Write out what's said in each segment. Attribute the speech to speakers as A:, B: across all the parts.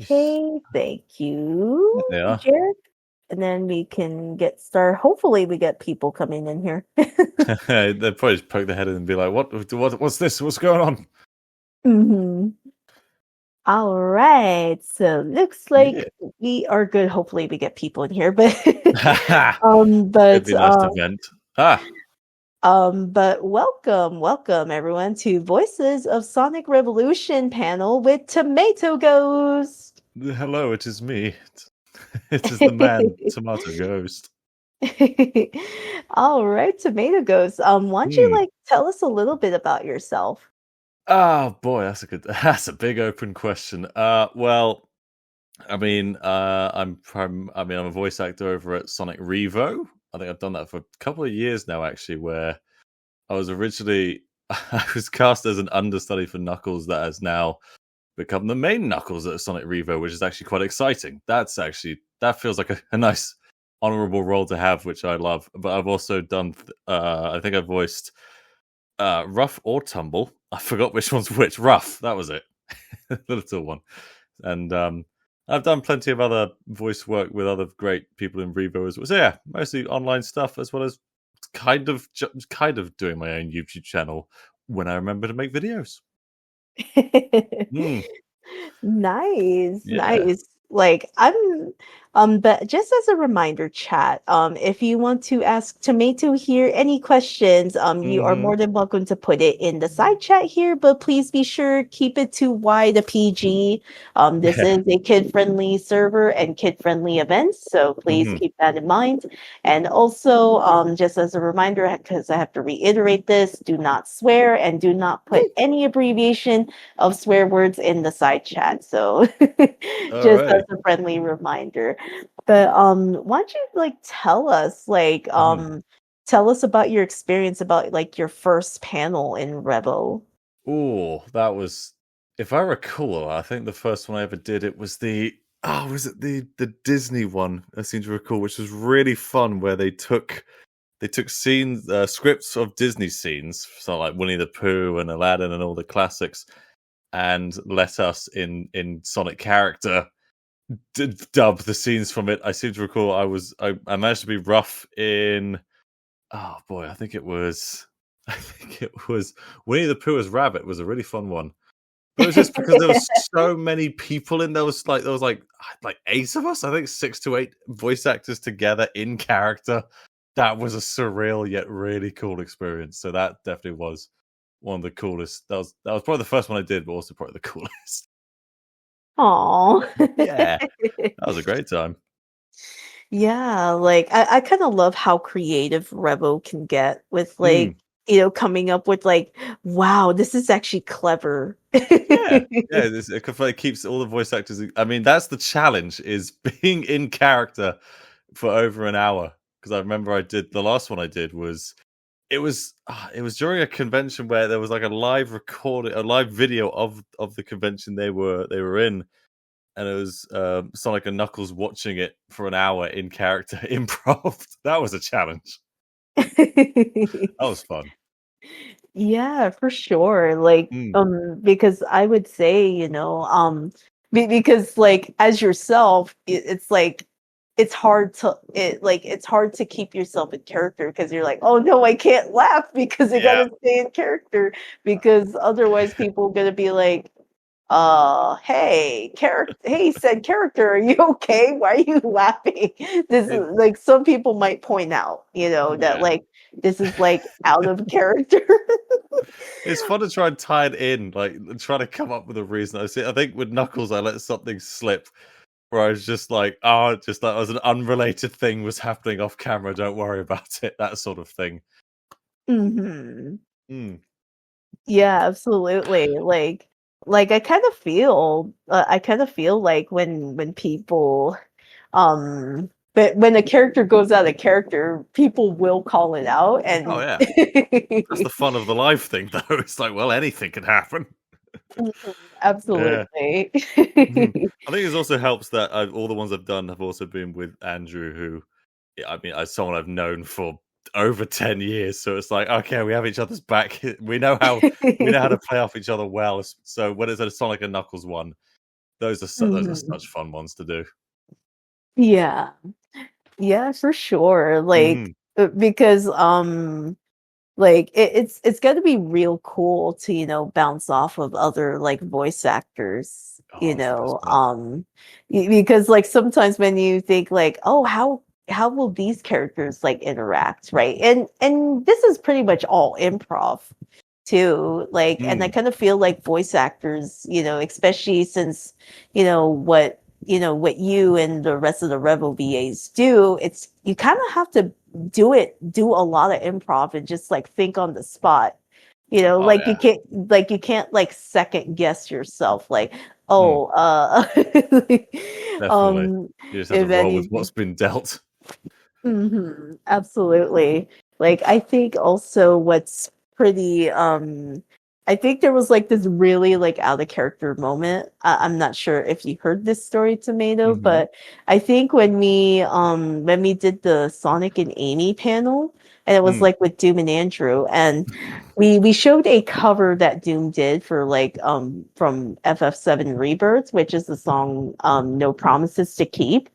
A: Okay, thank you,
B: Yeah.
A: Jared. And then we can get started. Hopefully, we get people coming in here.
B: They'd probably just poke their head in and be like, what's this? What's going on?
A: hmm All right. So looks
B: Yeah.
A: like we are good. Hopefully, we get people in here. But
B: It'd
A: but
B: be nice to vent. Ah,
A: welcome everyone to Voices of Sonic Revolution panel with Tomato Ghost.
B: hello, it is me. It is the man, Tomato Ghost.
A: All right, Tomato Ghost. Why don't you
B: Hmm.
A: tell us a little bit about yourself?
B: Oh boy, that's a big open question. Well, I'm a voice actor over at Sonic Revo. I think I've done that for a couple of years now, actually, where I was originally I was cast as an understudy for Knuckles that has now become the main Knuckles at Sonic Revo, which is actually quite exciting. That feels like a nice honorable role to have, which I love. But I've also done I think I voiced Rough or Tumble. I forgot which one's which. Rough, that was it. The little one. And I've done plenty of other voice work with other great people in Revo as well. So yeah, mostly online stuff as well as kind of doing my own YouTube channel when I remember to make videos. Mm,
A: Nice,
B: yeah.
A: nice. But just as a reminder, chat, if you want to ask Tomato here any questions, you are
B: Hmm.
A: more than welcome to put it in the side chat here, but please be sure keep it to Y to PG. This
B: Yeah.
A: is a kid-friendly server and kid-friendly events, so please
B: Hmm.
A: keep that in mind. And also, just as a reminder, because I have to reiterate this, do not swear and do not put any abbreviation of swear words in the side chat. So
B: All
A: just as
B: right.
A: a friendly reminder. But why don't you tell us
B: Mhm.
A: tell us about your experience about your first panel in Revo.
B: Oh, that was, if I recall, I think the first one I ever did it was was it the Disney one? I seem to recall, which was really fun, where they took scenes, scripts of Disney scenes, so like Winnie the Pooh and Aladdin and all the classics, and let us in Sonic character dub the scenes from it. I seem to recall I managed to be rough in. Oh boy, I think it was Winnie the Pooh as Rabbit was a really fun one. But it was just because there was so many people in there. Was like eight of us. I think 6 to 8 voice actors together in character. That was a surreal yet really cool experience. So that definitely was one of the coolest. That was probably the first one I did, but also probably the coolest.
A: Aw.
B: Yeah, that was a great time.
A: Yeah, I kind of love how creative Revo can get with
B: Mm.
A: coming up with wow, this is actually clever.
B: Yeah, yeah. It keeps all the voice actors. I mean, that's the challenge: is being in character for over an hour. Because I remember I did the last one I did was it was during a convention where there was like a live video of the convention they were in, and it was Sonic and Knuckles watching it for an hour in character improv. That was a challenge. That was fun.
A: Yeah, for sure.
B: Mm,
A: Because I would say, because as yourself, it's hard to keep yourself in character because you're like, oh no, I can't laugh because you
B: yeah.
A: gotta stay in character because otherwise people are gonna be like, hey, said character, are you okay? Why are you laughing? This is
B: It,
A: some people might point out, that
B: yeah.
A: this is out of character.
B: It's fun to try and tie it in, like try to come up with a reason. I think with Knuckles, I let something slip where I was just like, oh, just that was an unrelated thing was happening off camera. Don't worry about it. That sort of thing.
A: hmm
B: Mm.
A: Yeah, absolutely. I kind of feel like when people but when a character goes out of character, people will call it out
B: Oh
A: and
B: yeah, that's the fun of the live thing, though. It's like, well, anything can happen.
A: Mhm,
B: Yeah.
A: absolutely.
B: Mhm. I think it also helps that all the ones I've done have also been with Andrew, who, yeah, I mean, as someone I've known for over 10 years. So it's like, okay, we have each other's back. We know how to play off each other well. So when it's a Sonic and Knuckles one, those are
A: Mhm.
B: such fun ones to do.
A: Yeah. Yeah, for sure. Like,
B: Mhm.
A: because like it's gonna be real cool to, bounce off of other like voice actors,
B: Oh, it's the best part.
A: because like sometimes when you think like, oh, how will these characters like interact, right? And this is pretty much all improv too. Like, and I
B: Mm.
A: kind of feel like voice actors, especially since, what you and the rest of the Rebel VAs do, it's you kind of have to do a lot of improv and just like think on the spot.
B: Oh,
A: Like
B: yeah.
A: you can't like second guess yourself, like,
B: Mm.
A: oh,
B: Definitely.
A: um,
B: You just have to
A: if
B: roll with
A: anything.
B: what's been dealt.
A: Absolutely. Like I think also what's pretty I think there was like this really like out of character moment. I'm not sure if you heard this story, Tomato,
B: Mhm.
A: but I think when we did the Sonic and Amy panel, and it was
B: Mm.
A: like with Doom and Andrew, and we showed a cover that Doom did for like from FF7 Rebirth, which is the song No Promises to Keep.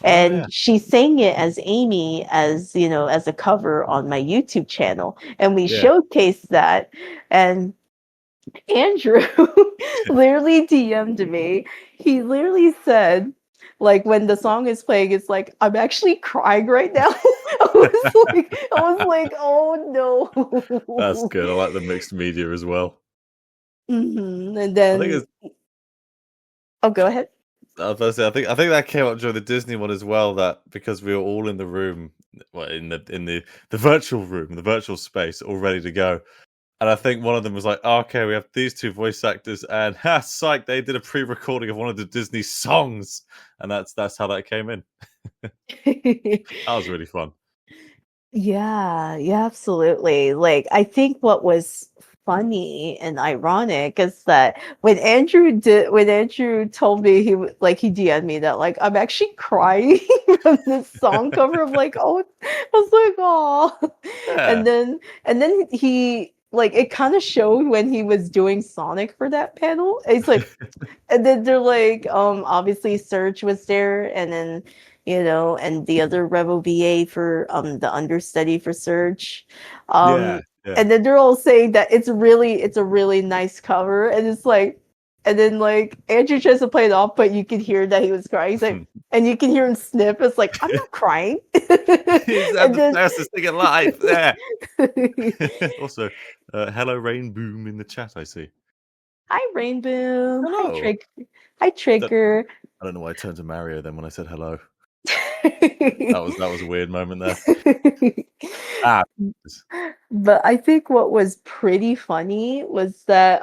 B: Oh,
A: And
B: yeah.
A: she sang it as Amy, as as a cover on my YouTube channel, and we
B: Yeah.
A: showcased that. And Andrew literally DM'd me. He literally said, like, when the song is playing, it's like, I'm actually crying right now. Oh
B: That's
A: no.
B: good. I like the mixed media as well.
A: And
B: I think
A: then,
B: it's
A: oh, go ahead.
B: I was about to say, I think that came up during the Disney one as well. That because we were all in the room, well, in the virtual room, the virtual space, all ready to go. And I think one of them was like, oh, "Okay, we have these two voice actors, and ha, psych, they did a pre-recording of one of the Disney songs," and that's how that came in. That was really fun.
A: Yeah, yeah, absolutely. Like, I think what was funny and ironic is that when Andrew told me he DM'd me that like I'm actually crying from this song cover of like, oh, I was like, oh.
B: Yeah,
A: And then he like it kind of showed when he was doing Sonic for that panel. It's like, and then they're like, obviously Surge was there, and then and the other Rebel VA for the understudy for Surge.
B: yeah,
A: Um,
B: yeah.
A: and then they're all saying that it's a really nice cover, and it's like, and then like Andrew tries to play it off, but you can hear that he was crying. He's like, and you can hear him snip. It's like, I'm not crying.
B: He's had
A: And
B: the
A: then
B: fastest thing alive. Yeah. Also, hello, Rain Boom in the chat. I see.
A: hi Rainbow,
B: Hello.
A: hi
B: Don't,
A: Trigger.
B: I don't know why I turned to Mario then when I said hello. That was a weird moment there. Ah,
A: But I think what was pretty funny was that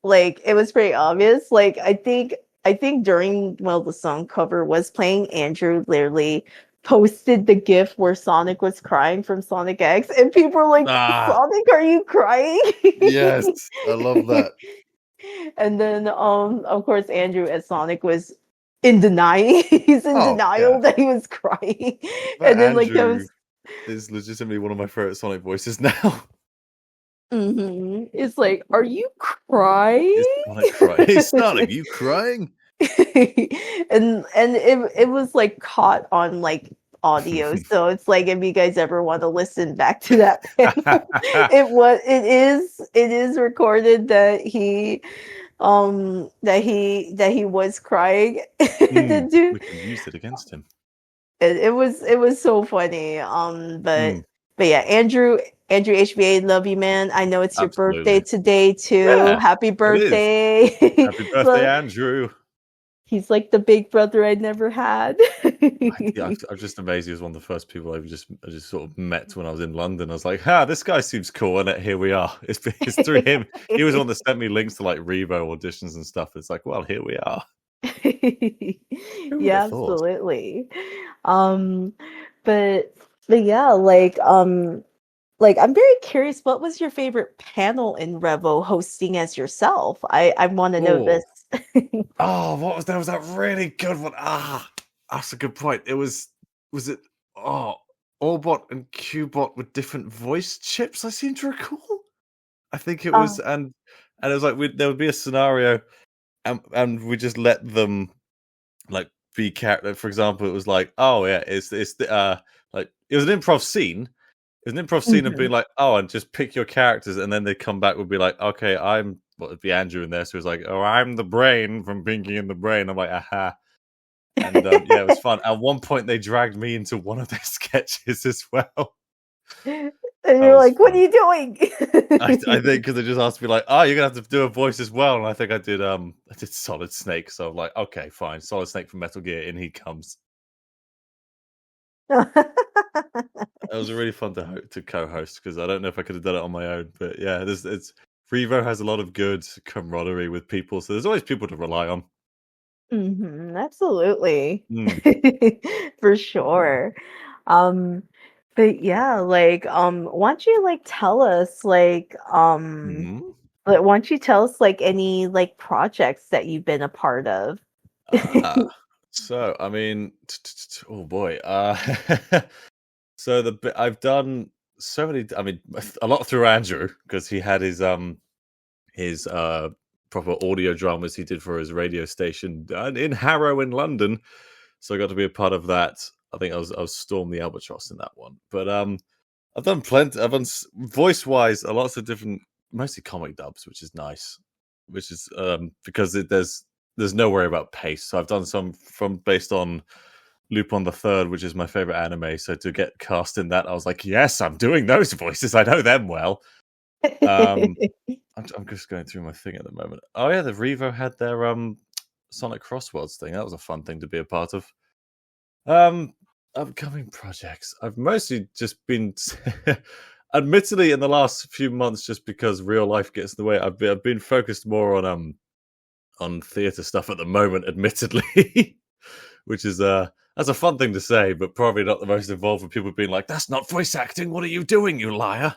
A: like it was pretty obvious. Like I think during while the song cover was playing, Andrew literally posted the gif where Sonic was crying from Sonic X, and people were like,
B: ah,
A: Sonic, are you crying?
B: yes, I love that.
A: And then of course Andrew as Sonic was in denying he's in
B: Oh yeah,
A: denial that he was crying.
B: that
A: And then like that
B: Andrew
A: was
B: is legitimately one of my favorite Sonic voices now.
A: It's like, are you crying?
B: Is Sonic crying? Hey Sonic, you crying?
A: And it was like caught on like audio. So it's like if you guys ever want to listen back to that panel, it is recorded that he was crying. The dude,
B: We can use it against him.
A: it was so funny.
B: Mm,
A: But yeah, Andrew HBA, love you, man. I know it's your birthday
B: absolutely.
A: today too.
B: Yeah,
A: Happy
B: it is.
A: birthday.
B: Happy birthday,
A: So
B: Andrew.
A: he's like the big brother I never had.
B: Yeah, I'm just amazed. He was one of the first people I just sort of met when I was in London. I was like, "Ha, this guy seems cool," and here we are. It's through him. He was the one that sent me links to like Revo auditions and stuff. It's like, well, here we are. Who would have
A: Yeah,
B: thought?
A: absolutely. Um, but yeah, like I'm very curious, what was your favorite panel in Revo hosting as yourself? I want to know
B: Oh,
A: this.
B: what was there? Was that really good one? Ah, that's a good point. Was it? Oh, Orbot and Qbot with different voice chips. I seem to recall. I think it was,
A: Oh.
B: and it was like there would be a scenario. and we just let them like be character. For example, it was like, oh yeah, it's the like it was an improv scene. It was an improv scene of
A: Mhm.
B: being like, oh, and just pick your characters, and then they come back would be like, okay, I'm what would be Andrew in there, so it was like, oh, I'm the brain from Pinky and the Brain. I'm like, aha. And yeah, it was fun. At one point, they dragged me into one of their sketches as well.
A: And
B: That
A: you're
B: was
A: like, "What are
B: fun.
A: you doing?"
B: I think because they just asked me like, oh, you're gonna have to do a voice as well, and I think I did Solid Snake, so I'm like, okay, fine, Solid Snake from Metal Gear, in he comes. It was really fun to co-host because I don't know if I could have done it on my own, but yeah, it's Revo has a lot of good camaraderie with people, so there's always people to rely on.
A: Mhm, absolutely.
B: Mm.
A: For sure. Um, but yeah, like, why don't you like tell us
B: Mhm.
A: like why don't you tell us like any like projects that you've been a part of?
B: Ah, so I mean, oh boy, so I've done so many. I mean, a lot through Andrew because he had his proper audio dramas he did for his radio station in Harrow in London. So I got to be a part of that. I think I was Storm the Albatross in that one. But I've done plenty. I've done voice wise a lots of different, mostly comic dubs, which is nice. Which is because there's no worry about pace. So I've done some from based on Lupin the Third, which is my favorite anime. So to get cast in that, I was like, yes, I'm doing those voices. I know them well. Um, I'm just going through my thing at the moment. Oh yeah, the Revo had their Sonic Crossworlds thing. That was a fun thing to be a part of. Um, Upcoming projects. I've mostly just been, admittedly, in the last few months, just because real life gets in the way. I've been focused more on theatre stuff at the moment, admittedly, which is that's a fun thing to say, but probably not the most involved. With people being like, "That's not voice acting. What are you doing, you liar?"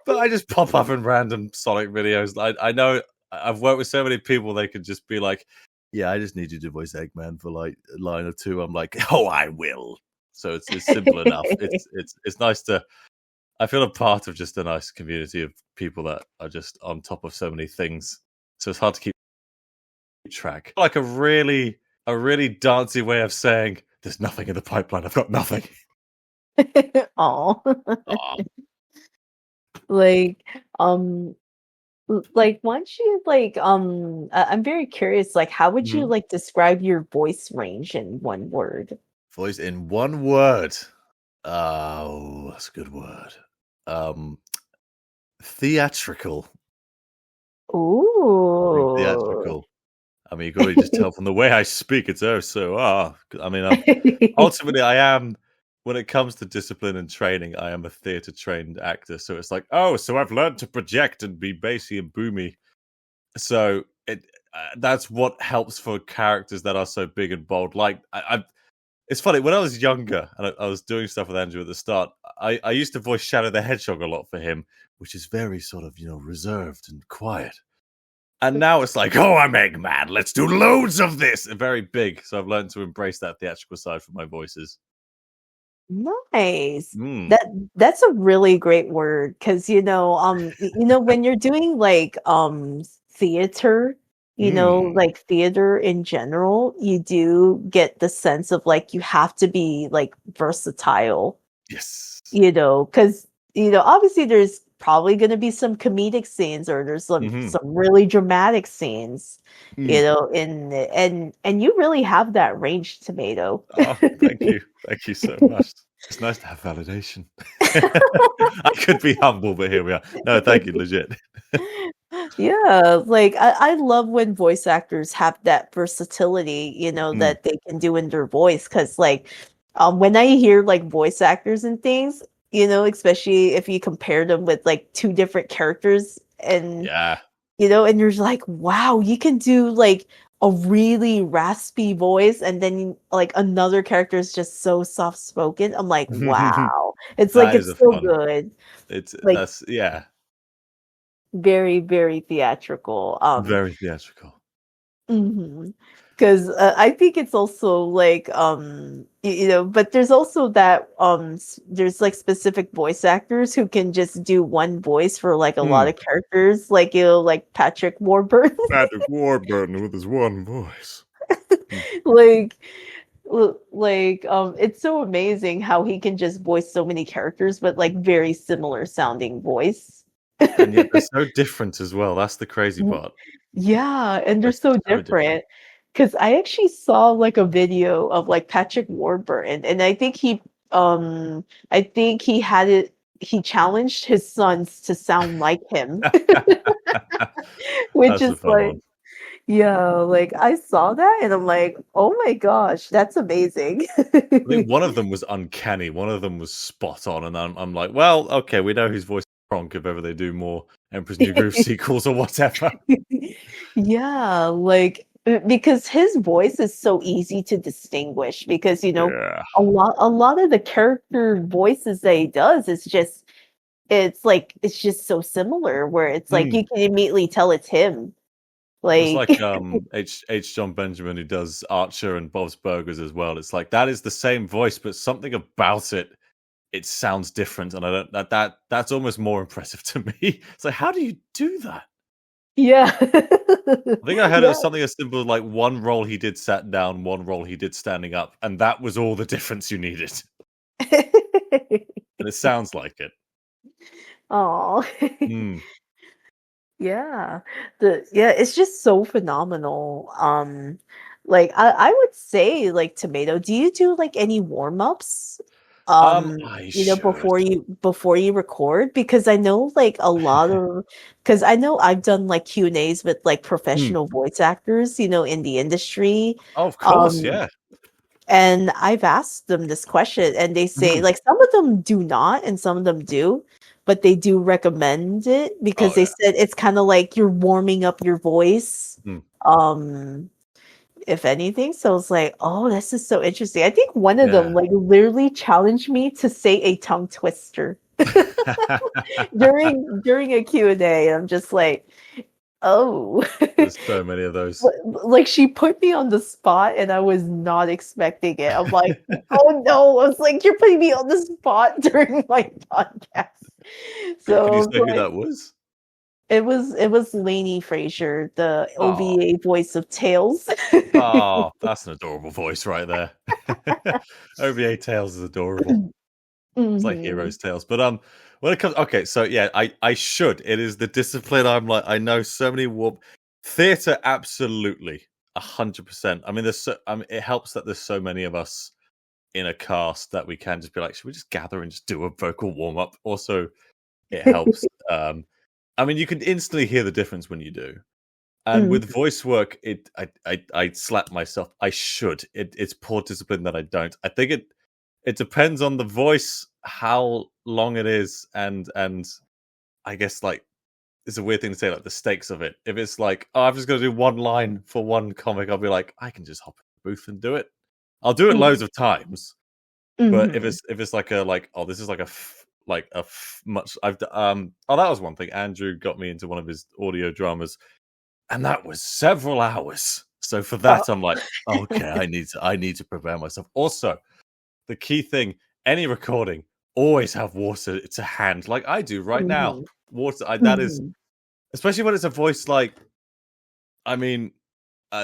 B: But I just pop up in random Sonic videos. I know I've worked with so many people. They could just be like, "Yeah, I just need you to voice Eggman for like a line or two." I'm like, "Oh, I will." So it's simple enough. It's nice to. I feel a part of just a nice community of people that are just on top of so many things. So it's hard to keep track. Like a really dancey way of saying, "There's nothing in the pipeline. I've got nothing."
A: Oh,
B: Aw.
A: like, um, like, why don't you like, I'm very curious, like, how would you
B: Mhm.
A: like describe your voice range in one word?
B: Voice in one word. Oh, that's a good word. Um, Theatrical. I think
A: Ooh.
B: theatrical. I mean, you can already just tell from the way I speak, it's oh so I mean, ultimately, I am. When it comes to discipline and training, I am a theater trained actor. So it's like, oh, so I've learned to project and be bassy and boomy. So that's what helps for characters that are so big and bold. Like it's funny when I was younger and I was doing stuff with Andrew at the start. I used to voice Shadow the Hedgehog a lot for him, which is very sort of reserved and quiet. And now it's like, oh, I'm Eggman. Let's do loads of this. Very big. So I've learned to embrace that theatrical side for my voices.
A: Nice.
B: Mm.
A: That's a really great word because when you're doing like theater,
B: Mm.
A: like theater in general, you do get the sense of like you have to be like versatile,
B: Yes.
A: because obviously there's probably going to be some comedic scenes or there's
B: Hmm.
A: some really dramatic scenes,
B: Mm.
A: and you really have that range, Tomato.
B: Oh, thank you. Thank you so much. It's nice to have validation. I could be humble, but here we are. No, thank you, legit.
A: Yeah, like I love when voice actors have that versatility,
B: Mm.
A: that they can do in their voice. Because like when I hear like voice actors and things, especially if you compare them with like two different characters and
B: Yeah.
A: and you're like, wow, you can do like a really raspy voice and then like another character is just so soft spoken. I'm like, wow. It's like
B: That is
A: it's
B: a
A: so
B: fun.
A: good.
B: It's
A: Like
B: that's yeah,
A: very, very theatrical.
B: very theatrical.
A: Mhm. 'Cause, I think it's also like, you know, but there's also that, there's like specific voice actors who can just do one voice for like a lot
B: Hmm.
A: of characters, like, you know, like Patrick Warburton.
B: Patrick Warburton with his one voice. Hmm.
A: Like, like, it's so amazing how he can just voice so many characters, but like very similar sounding voice.
B: And yet they're so different as well. That's the crazy
A: Mm,
B: part.
A: yeah, and they're
B: They're
A: so
B: so different.
A: different. Because I actually saw like a video of like Patrick Warburton, and I think he had it. He challenged his sons to sound like him, which
B: That's a
A: is
B: fun
A: like,
B: one.
A: yeah, like I saw that and I'm like, oh my gosh, that's amazing.
B: I think one of them was uncanny. One of them was spot on, and I'm like, well, okay, we know his voice is wrong if ever they do more Emperor's New Groove sequels or whatever.
A: Yeah, like because his voice is so easy to distinguish because you know
B: Yeah.
A: a lot of the character voices that he does is just it's like it's just so similar where it's like
B: Mm.
A: you can immediately tell it's him.
B: It was
A: Like
B: like H. John Benjamin who does Archer and Bob's Burgers as well. It's like that is the same voice, but something about it sounds different, and I don't that's almost more impressive to me. It's like, how do you do that?
A: yeah.
B: I think I heard it
A: Yeah.
B: was something as simple as like one role he did sat down, one role he did standing up, and that was all the difference you needed. And it sounds like it.
A: Oh.
B: Mm.
A: Yeah. Yeah, it's just so phenomenal. Like I would say like Tomato, do you do like any warm-ups?
B: I
A: You know,
B: should.
A: before you record? Because I know like a lot of because I know I've done like Q&As with like
B: Mm.
A: professional voice actors, you know, in the industry.
B: Oh, of course,
A: Um,
B: yeah.
A: and I've asked them this question, and they say
B: Mhm.
A: like some of them do not, and some of them do, but they do recommend it because
B: Oh,
A: they
B: yeah.
A: said it's kind of like you're warming up your voice,
B: Mm.
A: um, if anything. So it's like, oh, this is so interesting. I think one of them
B: Yeah.
A: like literally challenged me to say a tongue twister during a Q&A. I'm just like, oh.
B: There's so many of those.
A: Like she put me on the spot and I was not expecting it. I'm like, oh no. I was like, you're putting me on the spot during my podcast.
B: Can
A: So
B: you
A: I was
B: say who
A: like,
B: that was?
A: it was Lainey Frazier, the
B: Oh,
A: OVA voice of Tails.
B: oh, that's an adorable voice right there. OVA Tales is adorable. It's like
A: Hmm.
B: Heroes Tales. But when it comes, okay, so yeah, I should. It is the discipline. I'm like, I know so many warp theater. Absolutely, 100%. I mean, it helps that there's so many of us in a cast that we can just be like, should we just gather and just do a vocal warm up? Also, it helps. I mean, you can instantly hear the difference when you do. And
A: Hmm.
B: with voice work, I slap myself. I should. It's poor discipline that I don't. I think it depends on the voice, how long it is, and I guess like it's a weird thing to say, like the stakes of it. If it's like, oh, I've just got to do one line for one comic, I'll be like, I can just hop in the booth and do it. I'll do it loads of times. But
A: Hmm.
B: if it's like a like, oh, this is like much oh, that was one thing. Andrew got me into one of his audio dramas, and that was several hours. So for
A: Oh.
B: that, I'm like, okay, I need to prepare myself. Also, the key thing, any recording, always have water to hand, like I do right now.
A: Hmm.
B: Water, that is,
A: Hmm.
B: especially when it's a voice like, I mean,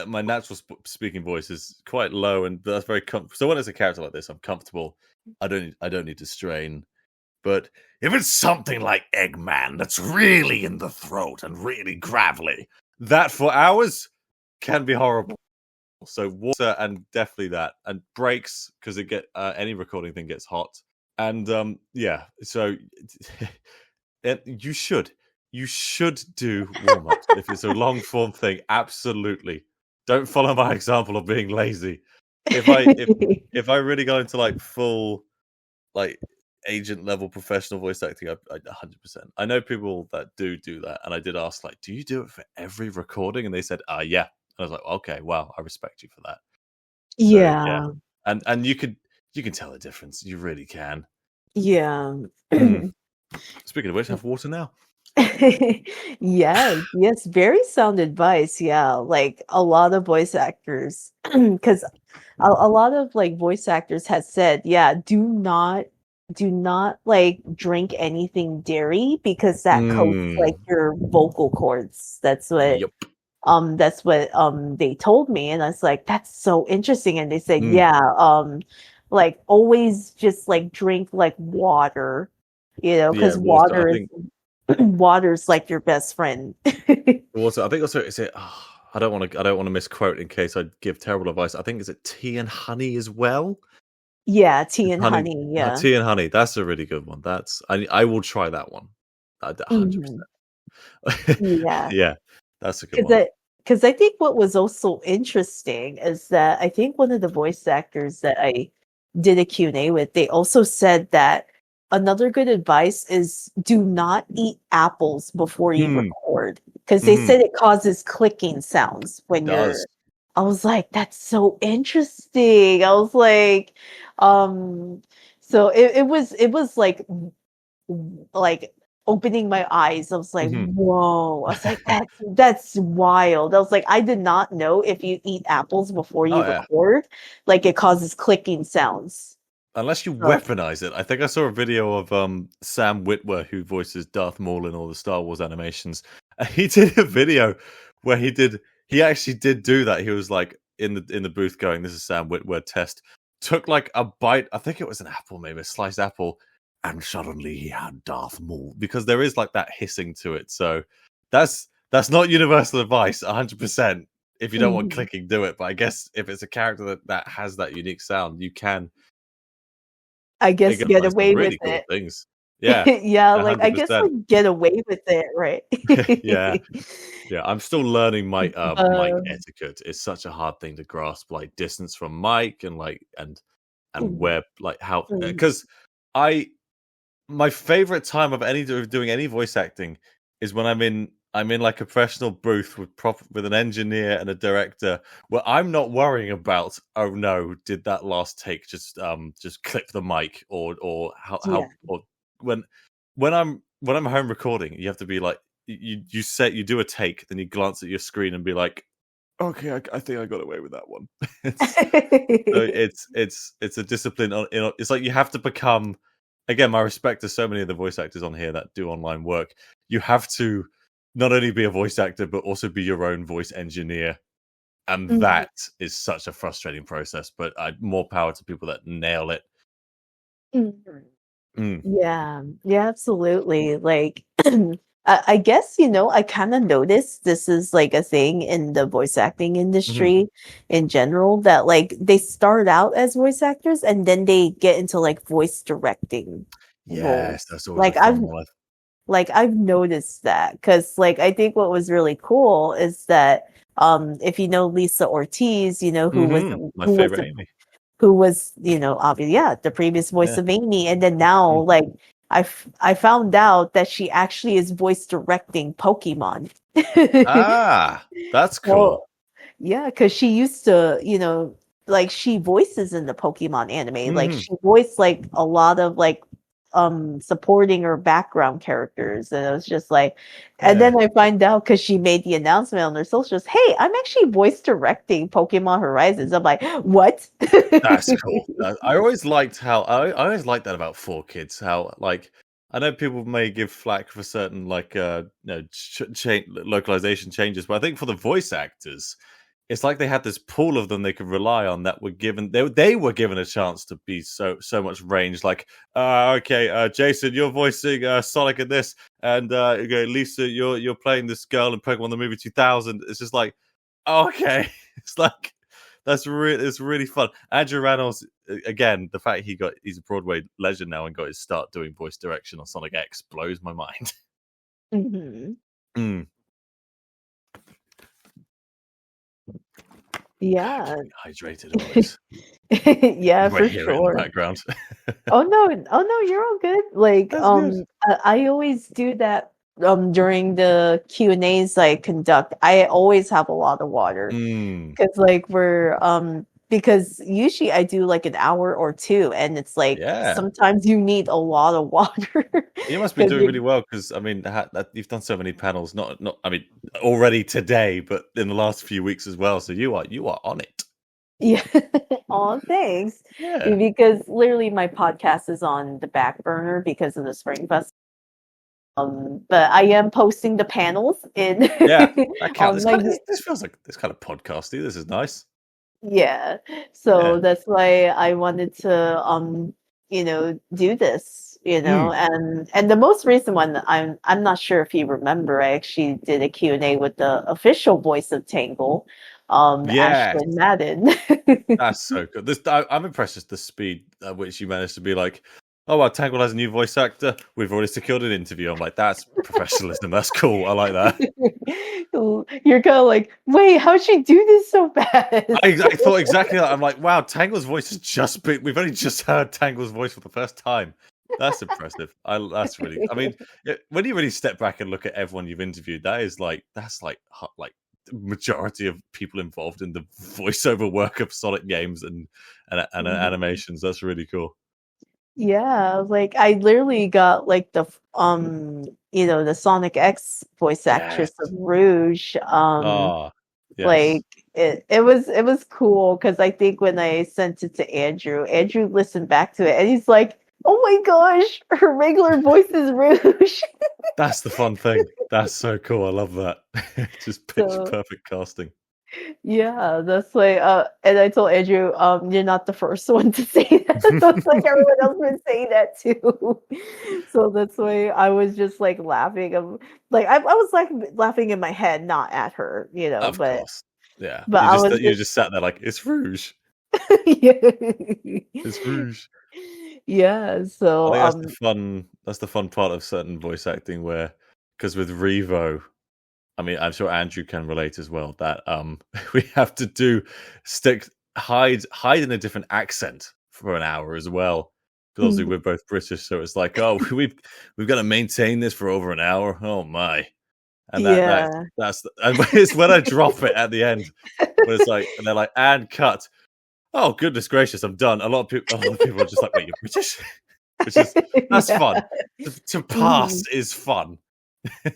B: my natural speaking voice is quite low, and that's very comfortable. So when it's a character like this, I'm comfortable. I don't need to strain. But if it's something like Eggman that's really in the throat and really gravelly, that for hours can be horrible. So water and definitely that, and breaks because it get any recording thing gets hot, and yeah. So you should do warm ups if it's a long form thing. Absolutely, don't follow my example of being lazy. If I if if I really got into like full like agent level professional voice acting, I 100%. I know people that do that, and I did ask like, do you do it for every recording? And they said, yeah. I was like, okay, wow, I respect you for that. So yeah,
A: Yeah.
B: and you can tell the difference. You really can.
A: Yeah.
B: Mm. Speaking of which, I have water now.
A: Yes, very sound advice. Yeah, like a lot of voice actors, because a lot of like voice actors has said, yeah, do not like drink anything dairy because that coats like
B: Mm.
A: your vocal cords.
B: Yep.
A: That's what they told me, and I was like, that's so interesting. And they said,
B: Mm.
A: yeah, like always just like drink like water,
B: Yeah,
A: because
B: water. I think
A: water's like your best friend.
B: water. I think also is it. Oh, I don't want to misquote in case I give terrible advice. I think is it tea and honey as well.
A: Yeah, tea and
B: Honey,
A: honey, yeah.
B: tea and honey. That's a really good one. I will try that one. 100%.
A: Mhm. Yeah.
B: Yeah, that's a good
A: 'Cause
B: one.
A: I 'Cause I think what was also interesting is that I think one of the voice actors that I did a Q&A with, they also said that another good advice is do not eat apples before you
B: Mm.
A: record, because they
B: Hmm.
A: said it causes clicking sounds
B: It
A: when
B: does.
A: you're I was like, "That's so interesting." I was like, um, so it was like opening my eyes. I was like,
B: Hmm.
A: "Whoa." I was like, "That's wild." I was like, "I did not know if you eat apples before
B: Oh
A: you
B: yeah.
A: record, like it causes clicking sounds."
B: Unless you
A: So
B: weaponize it. I think I saw a video of Sam Witwer who voices Darth Maul in all the Star Wars animations. And he did a video where he actually did do that. He was like in the booth going, "This is Sam Witwer test." Took like a bite, I think it was an apple, maybe a sliced apple, and suddenly he had Darth Maul because there is like that hissing to it. So that's not universal advice, 100%. If you don't want
A: mhm.
B: clicking, do it. But I guess if it's a character that has that unique sound, you can
A: I
B: they
A: guess
B: can
A: get
B: find some
A: away with
B: really cool
A: it.
B: things. Yeah,
A: Yeah, like, I guess,
B: 100%.
A: like, get away with it, right?
B: Yeah, yeah, I'm still learning mic
A: Um,
B: etiquette. It's such a hard thing to grasp, like, distance from mic and, like and
A: mhm,
B: where like, how
A: mhm.
B: because I my favorite time of any of doing any voice acting is when I'm in like a professional booth with an engineer and a director where I'm not worrying about, oh no, did that last take just clip the mic or
A: Yeah.
B: how or when when I'm home recording, you have to be like you do a take, then you glance at your screen and be like, okay, I think I got away with that one. it's so it's a discipline. It's like you have to become. Again, my respect to so many of the voice actors on here that do online work. You have to not only be a voice actor but also be your own voice engineer, and
A: Mhm,
B: that is such a frustrating process. But more power to people that nail it.
A: mhm.
B: Mm.
A: Yeah, yeah, absolutely. Like, I guess, I kind of noticed this is like a thing in the voice acting
B: Hmm.
A: industry in general that like they start out as voice actors and then they get into like voice directing
B: Yes,
A: roles.
B: that's always a fun one.
A: Like I've noticed that because like I think what was really cool is that if you know Lisa Ortiz,
B: My favorite Amy.
A: who was, obviously, yeah, the previous voice
B: Yeah.
A: of Amy. And then now,
B: Mm.
A: like, I found out that she actually is voice directing Pokemon.
B: Ah, that's cool.
A: So, yeah, because she used to, like she voices in the Pokemon anime. Like
B: Hmm.
A: she voiced like a lot of like supporting or background characters. And it was just like and
B: Yeah.
A: then I find out because she made the announcement on her socials, hey, I'm actually voice directing Pokemon Horizons. I'm like, what?
B: That's cool. I always liked how I always liked that about 4 Kids. How like I know people may give flack for certain like localization changes, but I think for the voice actors, it's like they had this pool of them they could rely on that were given they were given a chance to be so much range. Like okay, Jason, you're voicing Sonic in this, and okay, Lisa, you're playing this girl in Pokemon the movie 2000. It's just like okay, it's like it's really fun. Andrew Reynolds, again, the fact he's a Broadway legend now and got his start doing voice direction on Sonic X blows my mind.
A: Mhm.
B: Mm.
A: Yeah.
B: Keeping hydrated always.
A: Yeah,
B: You might
A: for
B: hear it in the
A: sure.
B: background.
A: Oh no, you're all good. Like,
B: That's good.
A: I always do that during the Q&As I conduct. I always have a lot of water
B: Mm.
A: because like because usually I do like an hour or two, and it's like
B: Yeah.
A: sometimes you need a lot of water
B: You must be
A: because
B: doing really well because I mean, you've done so many panels. Not. I mean, already today, but in the last few weeks as well. So you are on it.
A: yeah. Oh, thanks.
B: Yeah.
A: Because literally my podcast is on the back burner because of the Spring Fest. But I am posting the panels in
B: Yeah. That counts.
A: on
B: This
A: my
B: kind of this feels like this kind of podcasty. This is nice.
A: yeah.
B: Yeah.
A: So that's why I wanted to do this,
B: Mm.
A: and the most recent one I'm not sure if you remember, I actually did a Q&A with the official voice of Tangle,
B: Yes.
A: Ashlyn Madden.
B: That's so good. I'm impressed with the speed at which you managed to be like, oh, well, Tangle has a new voice actor. We've already secured an interview. I'm like, that's professionalism. That's cool. I like that.
A: You're kind of like, wait, how'd she do this so fast?
B: I thought exactly that. I'm like, wow, Tangle's voice has just been. We've only just heard Tangle's voice for the first time. That's impressive. That's really. I mean, when you really step back and look at everyone you've interviewed, that's like majority of people involved in the voiceover work of Sonic games and
A: Mhm.
B: animations. That's really cool.
A: Yeah, like I literally got like the Sonic X voice
B: Yes.
A: actress of Rouge.
B: Ah, yes.
A: Like it was cool because I think when I sent it to Andrew listened back to it and he's like, "Oh my gosh, her regular voice is Rouge."
B: That's the fun thing. That's so cool. I love that. Just pitch
A: So
B: perfect casting.
A: yeah, that's like and I told Andrew, you're not the first one to say that. That's like everyone else been saying that too. So that's why I was just like laughing. Like I was like laughing in my head, not at her,
B: Of
A: but
B: course. Yeah.
A: but I was
B: You
A: just
B: just sat there like, it's Rouge.
A: yeah.
B: It's Rouge.
A: Yeah,
B: I
A: so
B: think that's the fun part of certain voice acting where because with Revo, I mean I'm sure Andrew can relate as well, that we have to hide in a different accent for an hour as well. Because obviously we're both British, so it's like, oh, we've got to maintain this for over an hour. Oh my. And
A: yeah.
B: and it's when I drop it at the end, when it's like, and they're like, and cut. Oh goodness gracious, I'm done. A lot of people are just like, wait, you're British, which is that's
A: Yeah.
B: fun. To pass
A: Mhm.
B: is fun.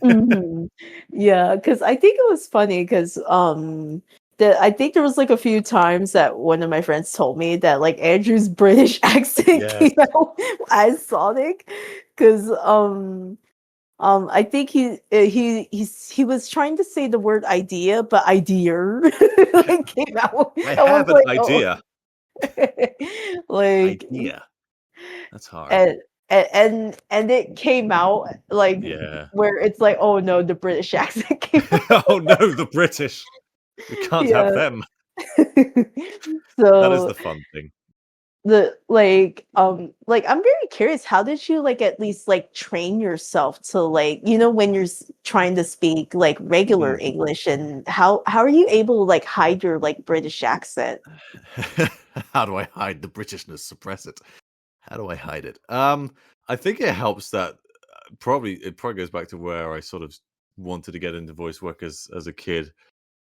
A: Mhm. Yeah, because I think it was funny because I think there was like a few times that one of my friends told me that like Andrew's British accent
B: Yes.
A: came out as Sonic because I think he was trying to say the word idea, but idea like came out.
B: I
A: I was
B: have an
A: like, oh,
B: idea.
A: like
B: Idea. That's hard.
A: and and it came out like
B: Yeah.
A: where it's like, oh no, the British accent came out.
B: Oh no, the British. We can't have
A: Yeah.
B: them. That is
A: So
B: the fun thing.
A: like I'm very curious, how did you like at least like train yourself to like, when you're trying to speak like regular
B: Mm.
A: English, and how are you able to like hide your like British accent?
B: How do I hide the Britishness? Suppress it. How do I hide it? I think it helps that it probably goes back to where I sort of wanted to get into voice work as a kid.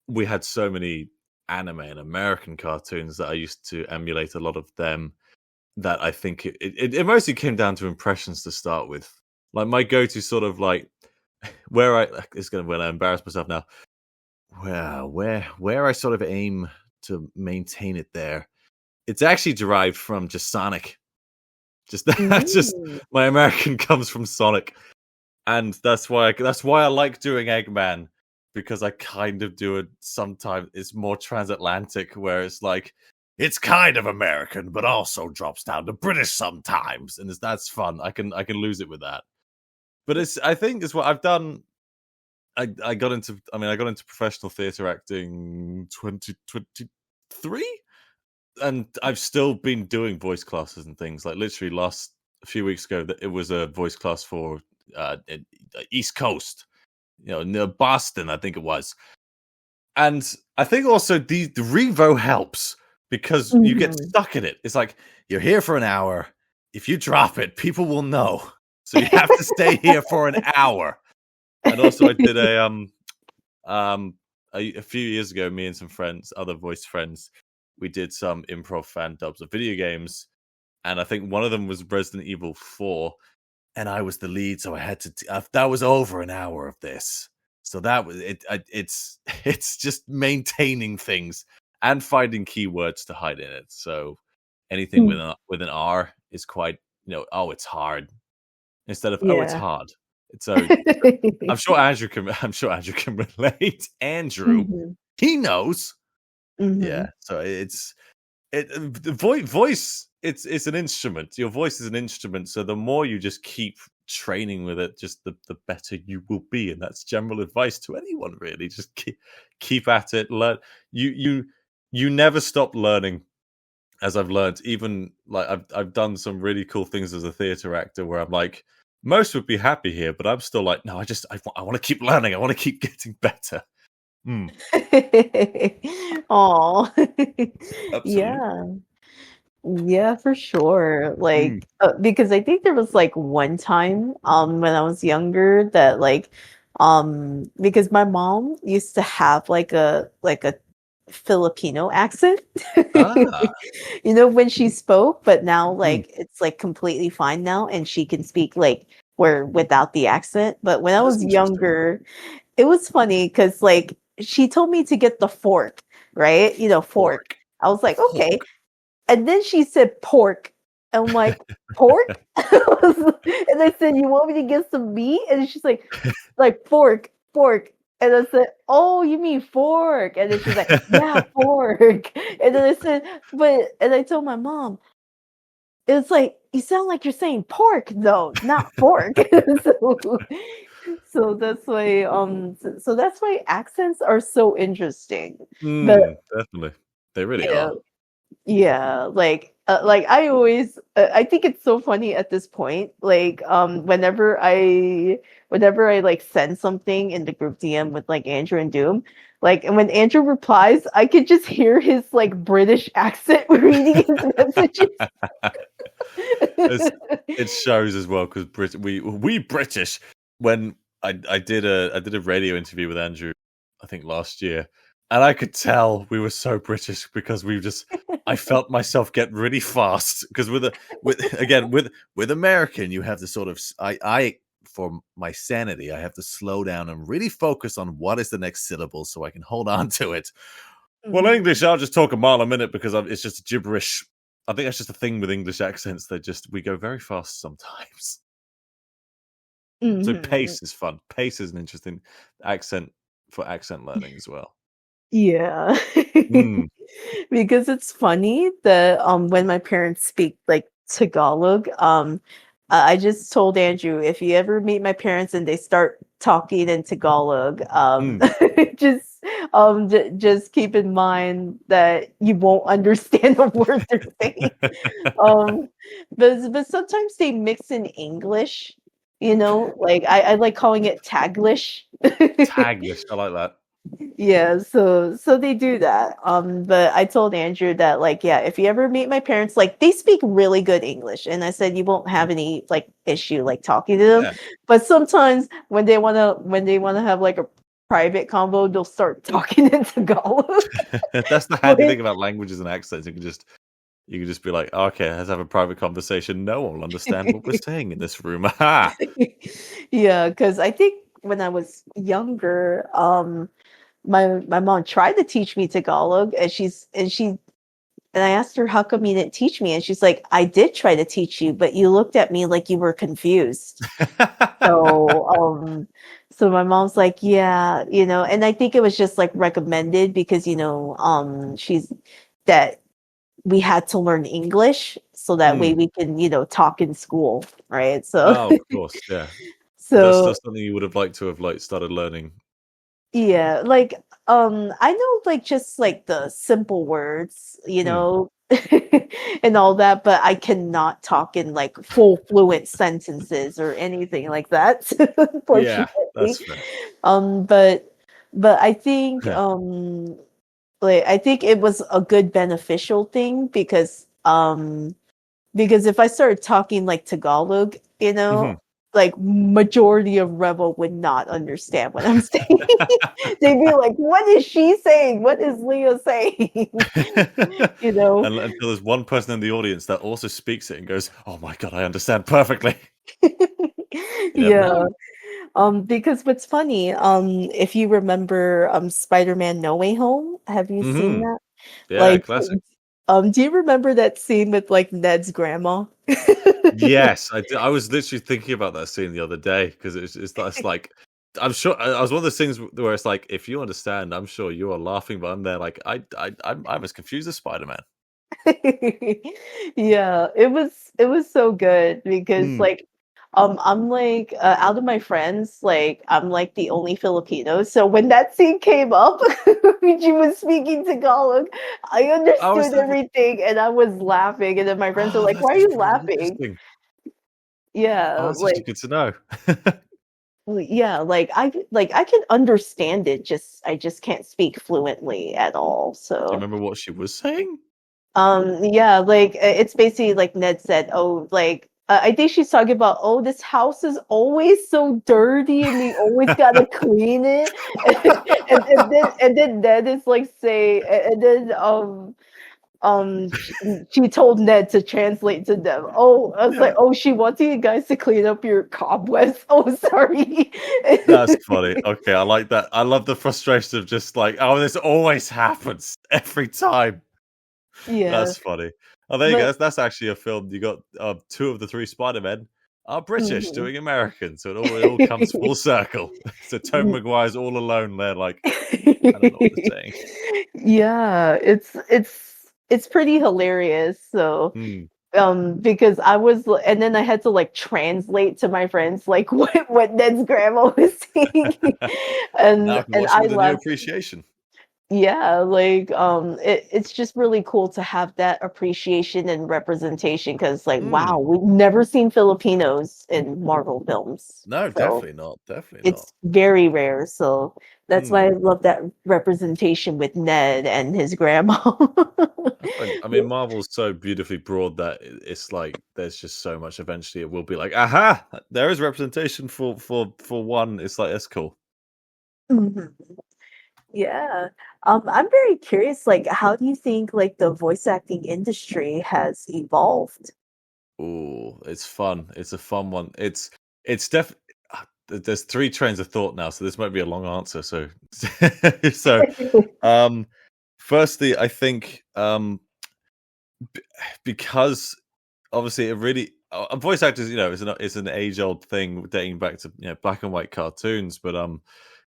B: We had so many anime and American cartoons that I used to emulate a lot of them. That I think it mostly came down to impressions to start with. Like my go-to sort of like where I it's gonna when I embarrass myself now. Where I sort of aim to maintain it there. It's actually derived from just Sonic. Just that's just
A: Mm.
B: my American comes from Sonic, and that's why I like doing Eggman because I kind of do it sometimes. It's more transatlantic, where it's like it's kind of American, but also drops down to British sometimes, and that's fun. I can lose it with that, but I think it's what I've done. I got into professional theater acting 2023, and I've still been doing voice classes and things. Like literally last a few weeks ago, that it was a voice class for East Coast, near Boston, I think it was. And I think also the Revo helps because you get
A: Mhm.
B: stuck in it. It's like you're here for an hour. If you drop it, people will know. So you have to stay here for an hour. And also, I did um a few years ago. Me and some friends, other voice friends, we did some improv fan dubs of video games, and I think one of them was Resident Evil 4, and I was the lead, so I had to. That was over an hour of this, so that was it. It's it's just maintaining things and finding keywords to hide in it. So anything
A: Mm.
B: with an R is quite, oh, it's hard, instead of, oh, it's
A: Yeah.
B: hard. So I'm sure Andrew can. I'm sure Andrew can relate. Andrew,
A: Mhm.
B: he knows. Yeah.
A: Mhm.
B: So the voice. It's an instrument. Your voice is an instrument. So the more you just keep training with it, just the better you will be. And that's general advice to anyone, really. Just keep at it. Learn. You never stop learning. As I've learned, even like I've done some really cool things as a theater actor where I'm like, most would be happy here, but I'm still like, no, I want to keep learning. I want to keep getting better. Mm,
A: Aw.
B: absolutely.
A: Yeah. Yeah, for sure.
B: Mm.
A: Like, because I think there was like one time, when I was younger that like, because my mom used to have like a Filipino accent,
B: Ah.
A: when she spoke, but now
B: Mm.
A: like it's like completely fine now, and she can speak like where without the accent. But when I
B: That's
A: was
B: interesting.
A: younger, it was funny because like she told me to get the fork, right? Fork.
B: Fork.
A: I was like, okay.
B: Fork.
A: And then she said pork. And I'm like, pork? And I said, you want me to get some meat? And she's like fork, fork. And I said, oh, you mean fork? And then she's like, yeah, fork. And then I said, and I told my mom, it's like, you sound like you're saying pork, though, not fork. so, so that's why, so that's why accents are so interesting. But
B: Definitely. They really
A: yeah,
B: are.
A: yeah, like I always, I think it's so funny at this point. Like, whenever I like send something in the group DM with like Andrew and Doom, like, and when Andrew replies, I could just hear his like British accent reading his messages.
B: It's, it shows as well because we British. When I did a radio interview with Andrew, I think last year, and I could tell we were so British because I felt myself get really fast because with American you have to sort of I for my sanity I have to slow down and really focus on what is the next syllable so I can hold on to it. Well, English,
A: Mhm.
B: I'll just talk a mile a minute because it's just gibberish. I think that's just a thing with English accents. We go very fast sometimes. So
A: Mhm.
B: pace is fun. Pace is an interesting accent for accent learning as well.
A: Yeah.
B: Mm,
A: Because it's funny that when my parents speak like Tagalog, I just told Andrew, if you ever meet my parents and they start talking in Tagalog,
B: mm.
A: just just keep in mind that you won't understand a word they're saying. Um, but sometimes they mix in English, like I like calling it Taglish.
B: Taglish, I like that.
A: Yeah, so they do that. But I told Andrew that like, yeah, if you ever meet my parents, like they speak really good English, and I said you won't have any like issue like talking to them.
B: Yeah,
A: But sometimes when they wanna have like a private convo, they'll start talking in Tagalog.
B: that's the handy
A: Like,
B: thing about languages and accents. You can just be like, okay, let's have a private conversation. No one will understand what we're saying in this room. Aha!
A: yeah, because I think when I was younger, my mom tried to teach me Tagalog, and I asked her, how come you didn't teach me? And she's like, I did try to teach you, but you looked at me like you were confused. So, so my mom's like, yeah, and I think it was just like recommended because, she's that we had to learn English so that way
B: Mm.
A: we can, talk in school, right? So,
B: Oh, of course, yeah. That's
A: so
B: something you would have liked to have started learning.
A: yeah, like, I know, like, just, like, the simple words,
B: Mm.
A: and all that, but I cannot talk in, like, full fluent sentences or anything like that,
B: Yeah, that's
A: unfortunately.
B: fair.
A: But I think,
B: Yeah.
A: like, I think it was a good beneficial thing because if I started talking, like, Tagalog,
B: Mhm.
A: like majority of Rebel would not understand what I'm saying. They'd be like, "What is she saying? What is Leah saying?" You know?
B: And until there's one person in the audience that also speaks it and goes, "Oh my god, I understand perfectly." You never
A: Yeah.
B: know.
A: Because what's funny, if you remember Spider-Man No Way Home, have you seen
B: Hmm.
A: that?
B: Yeah,
A: Like,
B: classic.
A: do you remember that scene with like Ned's grandma?
B: Yes, I was literally thinking about that scene the other day because it's like I'm sure I was one of those things where it's like if you understand, I'm sure you are laughing, but I'm there like I'm as confused as Spider Man.
A: Yeah, it was so good because
B: Mm.
A: like I'm like out of my friends, like I'm like the only Filipino. So when that scene came up, when she was speaking Tagalog, I
B: Oh, is
A: understood
B: that?
A: everything and I was laughing. And then my friends are
B: Oh,
A: like,
B: that's
A: "Why are you
B: actually really
A: laughing?"
B: interesting. Oh,
A: Yeah,
B: that's actually good to know. Do
A: yeah, like I can understand it, just I just can't speak fluently at all.
B: you
A: So
B: remember what she was saying?
A: yeah, like it's basically like Ned said, oh, like I think she's talking about, oh, this house is always so dirty and we always gotta clean it. And then Ned is like say and then she told Ned to translate to them. Oh, I was like,
B: Yeah.
A: oh, she wants you guys to clean up your cobwebs. Oh, sorry.
B: That's funny. Okay, I like that. I love the frustration of just like, oh, this always happens every time.
A: Yeah.
B: That's funny. Oh, there you go.
A: But
B: That's actually a film. You got two of the three Spider-Men are British
A: mhm.
B: doing American, so it all comes full circle. So Tobey Maguire's all alone there, like I don't know what they're saying.
A: Yeah, it's pretty hilarious. So,
B: Hmm.
A: because and then I had to like translate to my friends like what Ned's grandma was saying,
B: Now
A: and
B: I can
A: and
B: watch it
A: I
B: with a new
A: laughed.
B: appreciation.
A: Yeah, like it's just really cool to have that appreciation and representation because like
B: Hmm.
A: wow, we've never seen Filipinos in Marvel films.
B: No,
A: So
B: definitely not. Definitely not.
A: it's very rare. So that's why
B: Hmm.
A: I love that representation with Ned and his grandma.
B: I mean, Marvel's so beautifully broad that it's like there's just so much. Eventually, it will be like, aha, there is representation for one. It's like that's cool.
A: Mhm. Yeah. I'm very curious, like, how do you think like the voice acting industry has evolved?
B: Ooh, it's fun. It's a fun one. It's def. There's three trains of thought now, so this might be a long answer. So, so, um, firstly, I think because obviously it really voice actors, is an age old thing dating back to black and white cartoons, but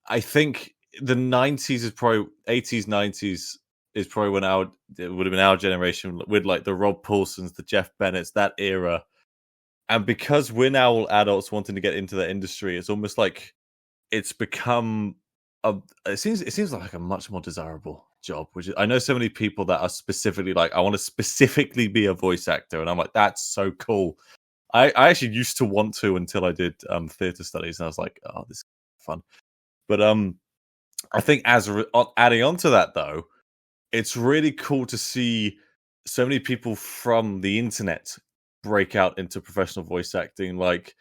B: I think the 90s is probably 80s, 90s is probably when it would have been our generation with like the Rob Paulsons, the Jeff Bennett's, that era. And because we're now all adults wanting to get into that industry, it's almost like it's become a it seems like a much more desirable job, which is, I know so many people that are specifically like, I want to specifically be a voice actor, and I'm like, that's so cool. I actually used to want to until I did theater studies, and I was like, oh, this is fun. But I think adding on to that though, it's really cool to see so many people from the internet break out into professional voice acting. Like,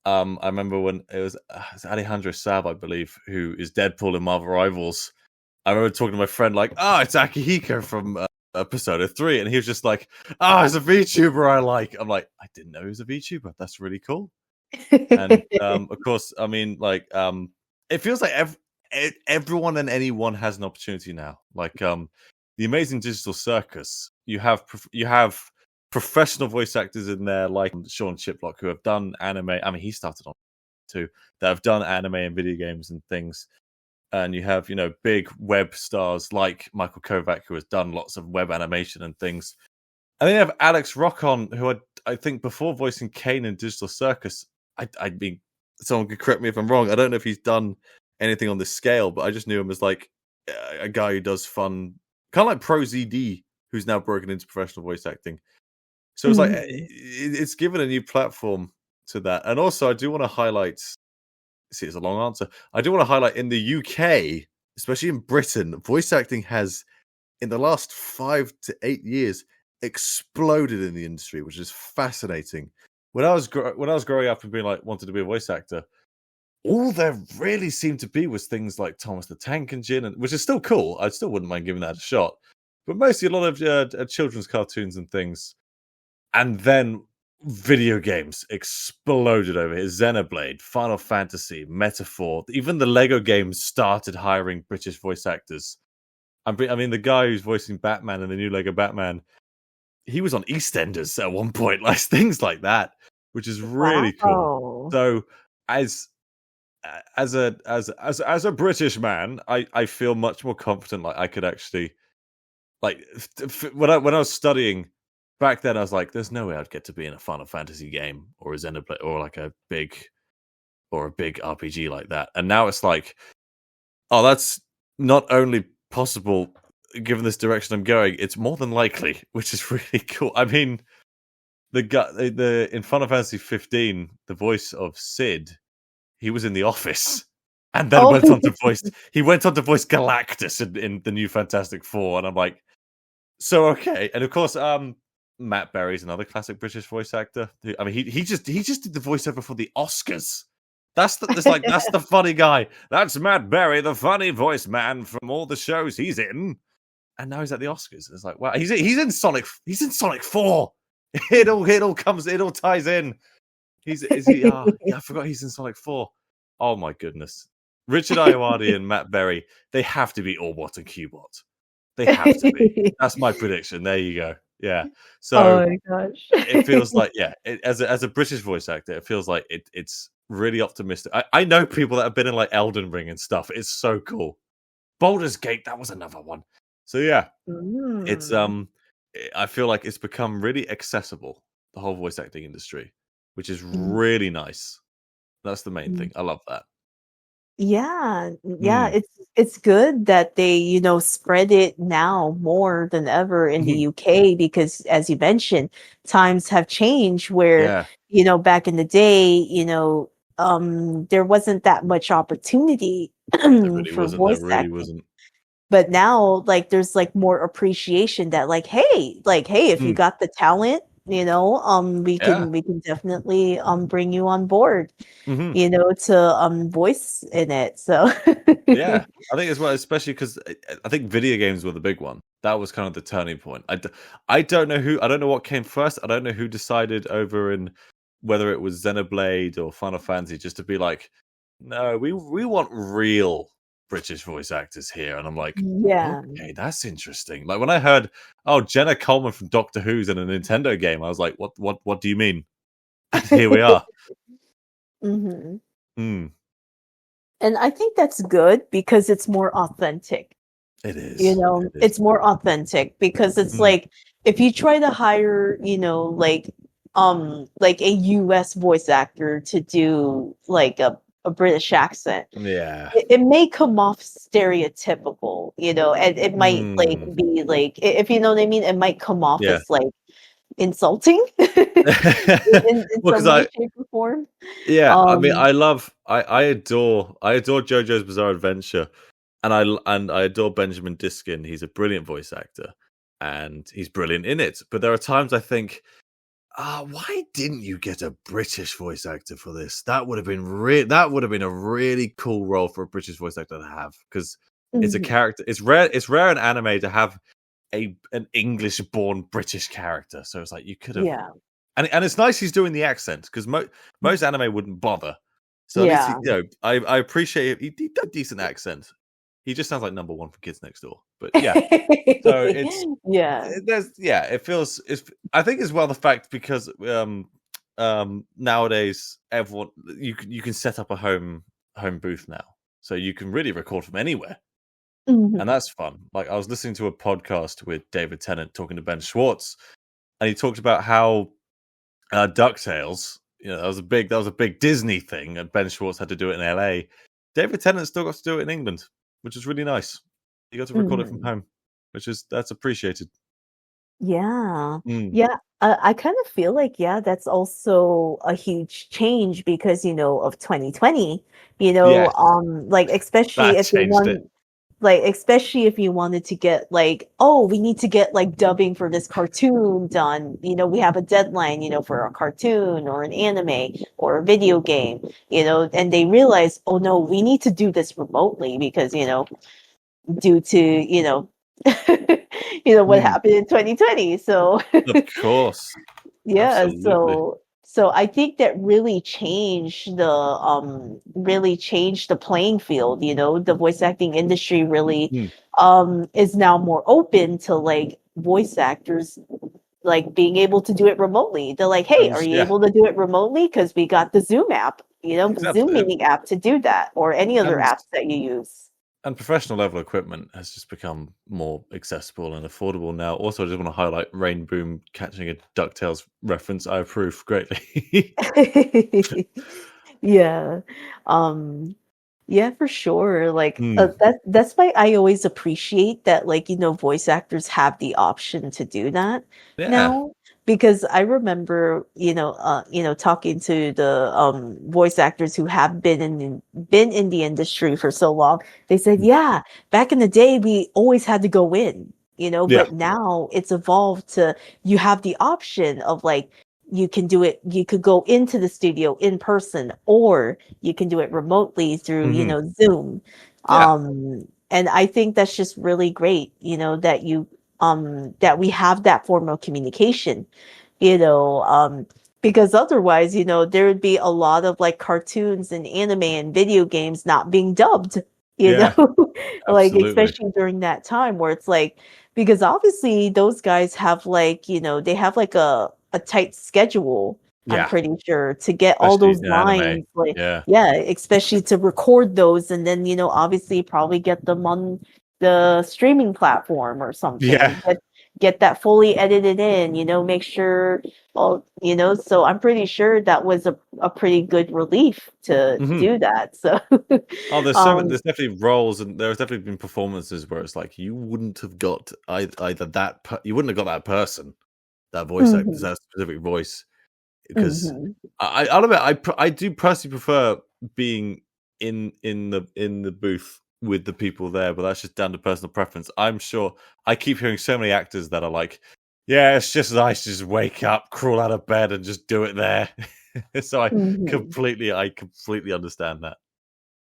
B: I remember when it's Alejandro Sab, I believe, who is Deadpool in Marvel Rivals. I remember talking to my friend, like, "Oh, it's Akihiko from Persona 3," and he was just like, "Oh, it's a VTuber I like." I'm like, "I didn't know he was a VTuber. That's really cool." And of course, I mean, like, it feels like everyone and anyone has an opportunity now. Like, the Amazing Digital Circus, you have professional voice actors in there, like Sean Chiplock, who have done anime. I mean, he started on too, that have done anime and video games and things. And you have, big web stars like Michael Kovac, who has done lots of web animation and things. And then you have Alex Rockon, who I think before voicing Kane in Digital Circus, I mean, someone could correct me if I'm wrong. I don't know if he's done anything on this scale, but I just knew him as like a guy who does fun, kind of like Pro ZD, who's now broken into professional voice acting. So it's like
A: Mhm.
B: it's given a new platform to that. And also, I do want to highlight. See, it's a long answer. I do want to highlight in the UK, especially in Britain, voice acting has in the last 5 to 8 years exploded in the industry, which is fascinating. when I was growing up and being like wanted to be a voice actor, all there really seemed to be was things like Thomas the Tank Engine, and which is still cool. I still wouldn't mind giving that a shot, but mostly a lot of children's cartoons and things. And then video games exploded over here. Xenoblade, Final Fantasy, Metaphor, even the Lego games started hiring British voice actors. I mean, the guy who's voicing Batman in the new Lego Batman, he was on EastEnders at one point, like things like that, which is really cool.
A: Wow.
B: So, as as a British man, I feel much more confident. Like I could actually like when I was studying back then, I was like, "There's no way I'd get to be in a Final Fantasy game or a Xenoblade or like a big RPG like that." And now it's like, oh, that's not only possible given this direction I'm going, it's more than likely, which is really cool. I mean, the guy the in Final Fantasy 15, the voice of Sid, he was in The Office, and then
A: Oh,
B: went on to voice Galactus in the new Fantastic Four, and I'm like, so okay. And of course, Matt Berry's another classic British voice actor. I mean, he just did the voiceover for the Oscars. That's the funny guy. That's Matt Berry, the funny voice man from all the shows he's in. And now he's at the Oscars. It's like, wow, he's in Sonic 4. It all ties in. Is he? Oh, yeah, I forgot he's in Sonic 4. Oh my goodness. Richard Ayoade and Matt Berry, they have to be Orbot and Cubot. They have to be. That's my prediction. There you go. Yeah. So
A: oh my gosh.
B: it feels like, yeah, as a British voice actor, it feels like it's really optimistic. I know people that have been in like Elden Ring and stuff. It's so cool. Baldur's Gate, that was another one. So yeah, it's
A: Mm,
B: I feel like it's become really accessible, the whole voice acting industry, which is
A: mm,
B: really nice. That's the main
A: mm.
B: thing. I love that.
A: Yeah, yeah,
B: Mm.
A: it's good that they, spread it now more than ever in the
B: Mhm.
A: UK because as you mentioned, times have changed where,
B: Yeah,
A: back in the day, there wasn't that much opportunity
B: there really
A: for
B: wasn't. There
A: voice
B: really
A: acting.
B: wasn't.
A: But now, like, there's like more appreciation that hey, if you
B: Mm.
A: got the talent, we
B: Yeah.
A: can definitely bring you on board,
B: Hmm.
A: to voice in it. So
B: Yeah, I think as well, especially because I think video games were the big one. That was kind of the turning point. I don't know who. I don't know what came first. I don't know who decided over in whether it was Xenoblade or Final Fantasy just to be like, no, we want real British voice actors here. And I'm like,
A: yeah.
B: okay, that's interesting. Like when I heard, oh, Jenna Coleman from Doctor Who's in a Nintendo game, I was like, what do you mean? And here we are.
A: Mhm.
B: Mm,
A: And I think that's good because it's more authentic.
B: it is. It is.
A: It's more authentic because it's
B: Mm,
A: like if you try to hire, like a US voice actor to do like a British accent,
B: yeah.
A: it may come off stereotypical, and it might like
B: Mm,
A: be like if you know what I mean, it might come off
B: yeah.
A: as like insulting in
B: Well, because
A: some way, shape, or form.
B: yeah, I mean,
A: Um,
B: I adore JoJo's Bizarre Adventure, and I adore Benjamin Diskin. He's a brilliant voice actor, and he's brilliant in it. But there are times I think, why didn't you get a British voice actor for this? That would have been a really cool role for a British voice actor to have because it's a
A: mhm,
B: character. It's rare in anime to have an English born British character. So it's like you could have,
A: yeah.
B: and it's nice he's doing the accent because most anime wouldn't bother. So at least
A: Yeah.
B: I appreciate it. He did a decent accent. He just sounds like number one for Kids Next Door. But yeah, so
A: Yeah.
B: it feels it's I think as well the fact because nowadays everyone you can set up a home booth now, so you can really record from anywhere, and
A: Mhm.
B: that's fun. Like I was listening to a podcast with David Tennant talking to Ben Schwartz, and he talked about how DuckTales, that was a big Disney thing, and Ben Schwartz had to do it in LA. David Tennant still got to do it in England, which is really nice. He got to record it from
A: Mhm.
B: home, that's appreciated.
A: Yeah.
B: Mm.
A: Yeah. I kind of feel like, yeah, that's also a huge change because, of 2020,
B: Yes,
A: like especially
B: that
A: if they
B: changed it.
A: want like especially if you wanted to get like, oh, we need to get like dubbing for this cartoon done. We have a deadline, for a cartoon or an anime or a video game, and they realize, oh no, we need to do this remotely because, due to, what
B: Mm,
A: happened in 2020. So
B: of course,
A: yeah,
B: absolutely.
A: so I think that really changed the playing field, the voice acting industry really
B: Mm.
A: is now more open to like voice actors like being able to do it remotely. They're like, "Hey,
B: And
A: are you
B: yeah,
A: able to do it remotely? Because we got the Zoom app, Zoom
B: exactly.
A: meeting app to do that, or any other
B: And
A: apps that you use."
B: and professional level equipment has just become more accessible and affordable now. Also, I just want to highlight Rain Boom catching a DuckTales reference. I approve greatly.
A: Yeah. Um Yeah, for sure. Like
B: Mm,
A: that's why I always appreciate that like, voice actors have the option to do that
B: yeah.
A: now because I remember, talking to the voice actors who have been in the industry for so long. They said,
B: Mm.
A: "Yeah, back in the day we always had to go in,
B: Yeah.
A: but now it's evolved to you have the option of like you could go into the studio in person or you can do it remotely through,
B: Hmm.
A: Zoom.
B: Yeah.
A: And I think that's just really great, that we have that form of communication, you know, um, because otherwise, there would be a lot of like cartoons and anime and video games not being dubbed,
B: Yeah.
A: like
B: Absolutely.
A: especially during that time where it's like because obviously those guys have like, they have like a tight schedule, I'm
B: Yeah.
A: pretty sure, to get all
B: Especially
A: those
B: in anime.
A: lines, like,
B: Yeah.
A: yeah, especially to record those and then, obviously probably get them on the streaming platform or
B: Yeah.
A: something. Get that fully edited in, make sure, well, so I'm pretty sure that was a pretty good relief to
B: Hmm.
A: do that. So,
B: Oh,
A: um,
B: there's definitely roles, and there's definitely been performances where it's like you wouldn't have got either you wouldn't have got that person, that voice actor,
A: mhm,
B: that specific voice, because
A: mhm,
B: I'll admit I do personally prefer being in the booth with the people there, but that's just down to personal preference. I'm sure I keep hearing so many actors that are like, yeah, it's just nice to just wake up, crawl out of bed, and just do it there. So
A: mhm.
B: I completely understand that.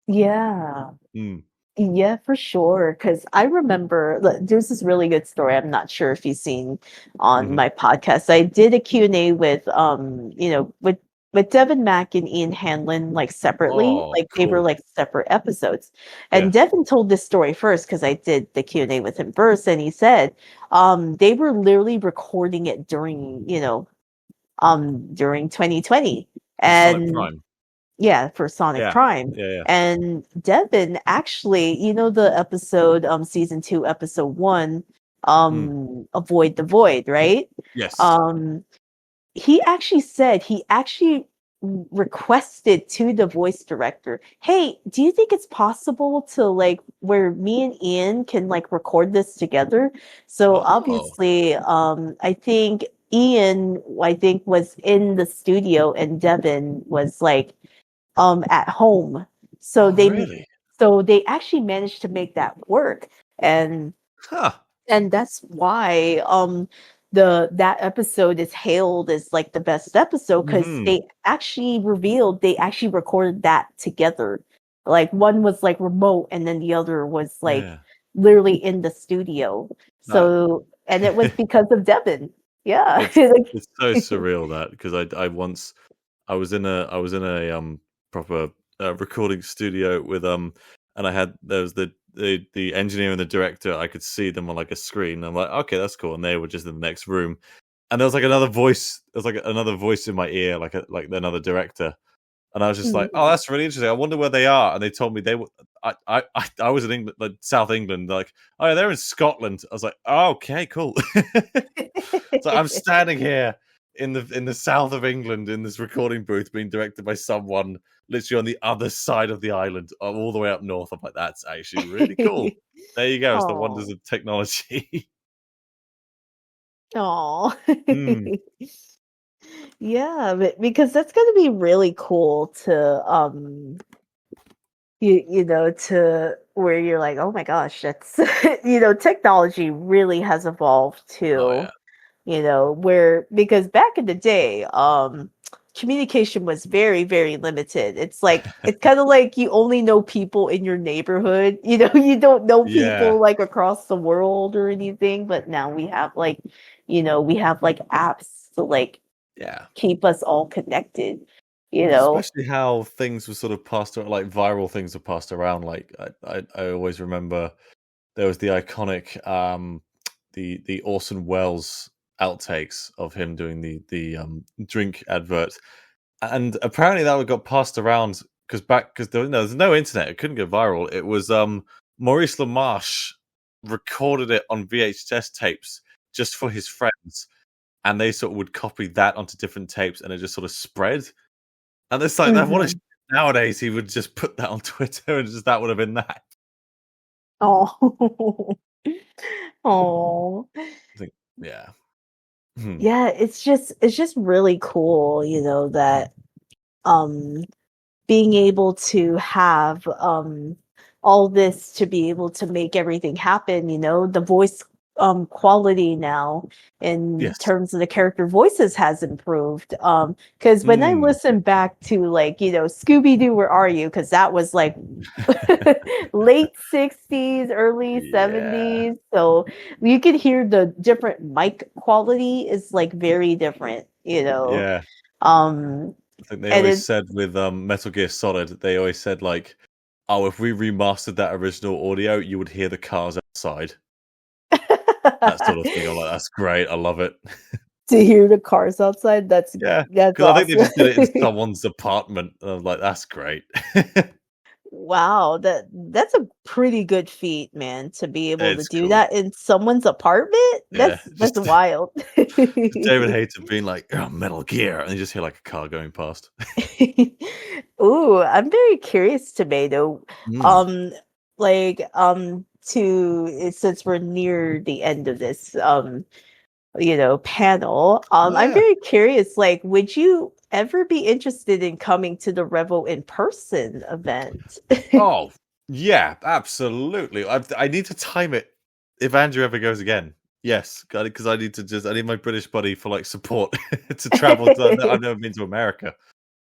A: Yeah.
B: Mm,
A: Yeah, for sure. Because I remember there's this really good story. I'm not sure if you've seen on
B: hmm.
A: my podcast. I did a Q&A with with Devin Mack and Ian Hanlon like separately.
B: Oh,
A: Like they were
B: cool.
A: like separate episodes.
B: Yeah.
A: And Devin told this story first because I did the Q&A with him first, and he said they were literally recording it during 2020.
B: For Sonic
A: And
B: Prime.
A: yeah, for Sonic
B: Yeah.
A: Prime.
B: Yeah, yeah.
A: And Devin actually, the episode, season 2, episode 1,
B: Mm.
A: Avoid the Void, right?
B: Yes.
A: Um, he actually requested to the voice director, "Hey, do you think it's possible to like where me and Ian can like record this together?" So
B: Oh.
A: obviously, I think was in the studio and Devin was like at home. So
B: Oh,
A: they
B: really?
A: so they actually managed to make that work. And
B: Huh.
A: and that's why that episode is hailed as like the best episode because
B: Mhm.
A: they actually recorded that together. Like one was like remote and then the other was like
B: Yeah.
A: literally in the studio.
B: That
A: So and it was because of Devin. Yeah.
B: it's
A: Like,
B: it's so surreal that because I once I was in a proper recording studio with and I had there was the engineer and the director. I could see them on like a screen. I'm like, okay, that's cool, and they were just in the next room. And there was like another voice. There was like another voice in my ear, like another director. And I was just like, "Oh,
A: mhm.
B: that's really interesting. I wonder where they are." And they told me they were. I was in England, like South England. They're like, "Oh, yeah, they're in Scotland." I was like, oh, "Okay, cool." So I'm standing here in the south of England in this recording booth, being directed by someone literally on the other side of the island, all the way up north. I'm like, "That's actually really cool." There you go. It's the wonders
A: Oh.
B: of technology.
A: Oh.
B: Mm,
A: Yeah, but because that's gonna be really cool to you know, to where you're like, oh my gosh, that's technology really has evolved
B: Oh yeah.
A: to, where because back in the day, communication was very, very limited. It's kind of like you only know people in your neighborhood. You don't know
B: Yeah.
A: people like across the world or anything, but now we have like apps to like
B: Yeah.
A: keep us all connected, you know.
B: Especially how things were sort of passed around, like viral things were passed around. Like I always remember there was the iconic the Orson Welles outtakes of him doing the drink advert, and apparently that got passed around because there's no internet, it couldn't go viral. It was Maurice LaMarche recorded it on VHS tapes just for his friends, and they sort of would copy that onto different tapes, and it just sort of spread. And it's like that. What a
A: Mhm.
B: nowadays he would just put that on Twitter, and just that would have been that.
A: Oh. Oh.
B: I think, yeah. Hmm.
A: Yeah, it's just really cool, that um being able to have all this to be able to make everything happen, the voice quality now in
B: Yes.
A: terms of the character voices has improved. Because when I
B: Mm.
A: listen back to like, Scooby Doo, where are you? Because that was like late 60s, early
B: Yeah.
A: 70s. So you could hear the different mic quality is like very different,
B: Yeah.
A: Um,
B: I think they
A: and
B: always
A: it's
B: said with Metal Gear Solid, they always said like, "Oh, if we remastered that original audio, you would hear the cars outside." That sort of thing. I'm like, that's great. I love it.
A: to hear the cars outside,
B: Yeah,
A: that's
B: because I think they
A: awesome.
B: just did it in someone's apartment. And I was like, that's great.
A: Wow, that's a pretty good feat, man, to be able to
B: It's
A: do
B: cool.
A: that in someone's apartment.
B: Yeah,
A: That's wild.
B: just David Hayter being like, "Oh, Metal Gear," and you just hear like a car going past.
A: Ooh, I'm very curious, Tomato.
B: Mm.
A: Um, since we're near the end of this, panel. I'm
B: Yeah.
A: very curious, like, would you ever be interested in coming to the Revel in person event?
B: Oh, yeah, absolutely. I need to time it if Andrew ever goes again. Yes, because I need my British buddy for like support to travel. I've never been to America.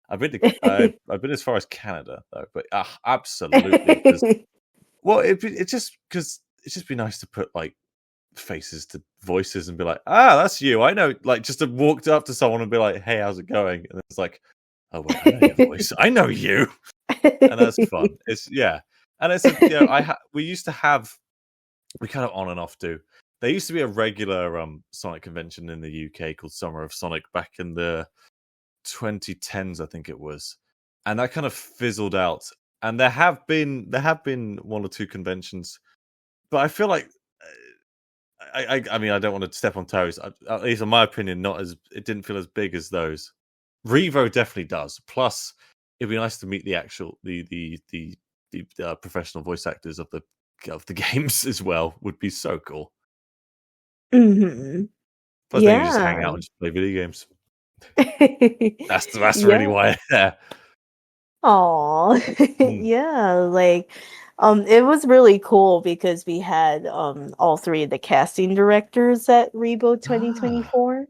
B: I've been as far as Canada though, but absolutely because well, it just because it's just be nice to put like faces to voices and be like, that's you. I know. Like just to walk up to someone and be like, hey, how's it going? And it's like, oh wait, I know your voice. I know you. And that's fun. It's yeah, and it's a we used to have we kind of on and off do. There used to be a regular Sonic convention in the UK called Summer of Sonic back in the 2010s, I think it was, and that kind of fizzled out. And there have been one or two conventions, but I feel like I mean I don't want to step on toes. At least in my opinion, not as it didn't feel as big as those. Revo definitely does. Plus, it'd be nice to meet the actual the professional voice actors of the games as well. Would be so cool.
A: Hmm.
B: Plus, then you just hang
A: Yeah.
B: out and just play video games. That's really
A: Yeah.
B: why. Yeah.
A: Aw.
B: Mm.
A: Yeah, like, it was really cool because we had, all 3 of the casting directors at Rebo
B: Ah,
A: 2024.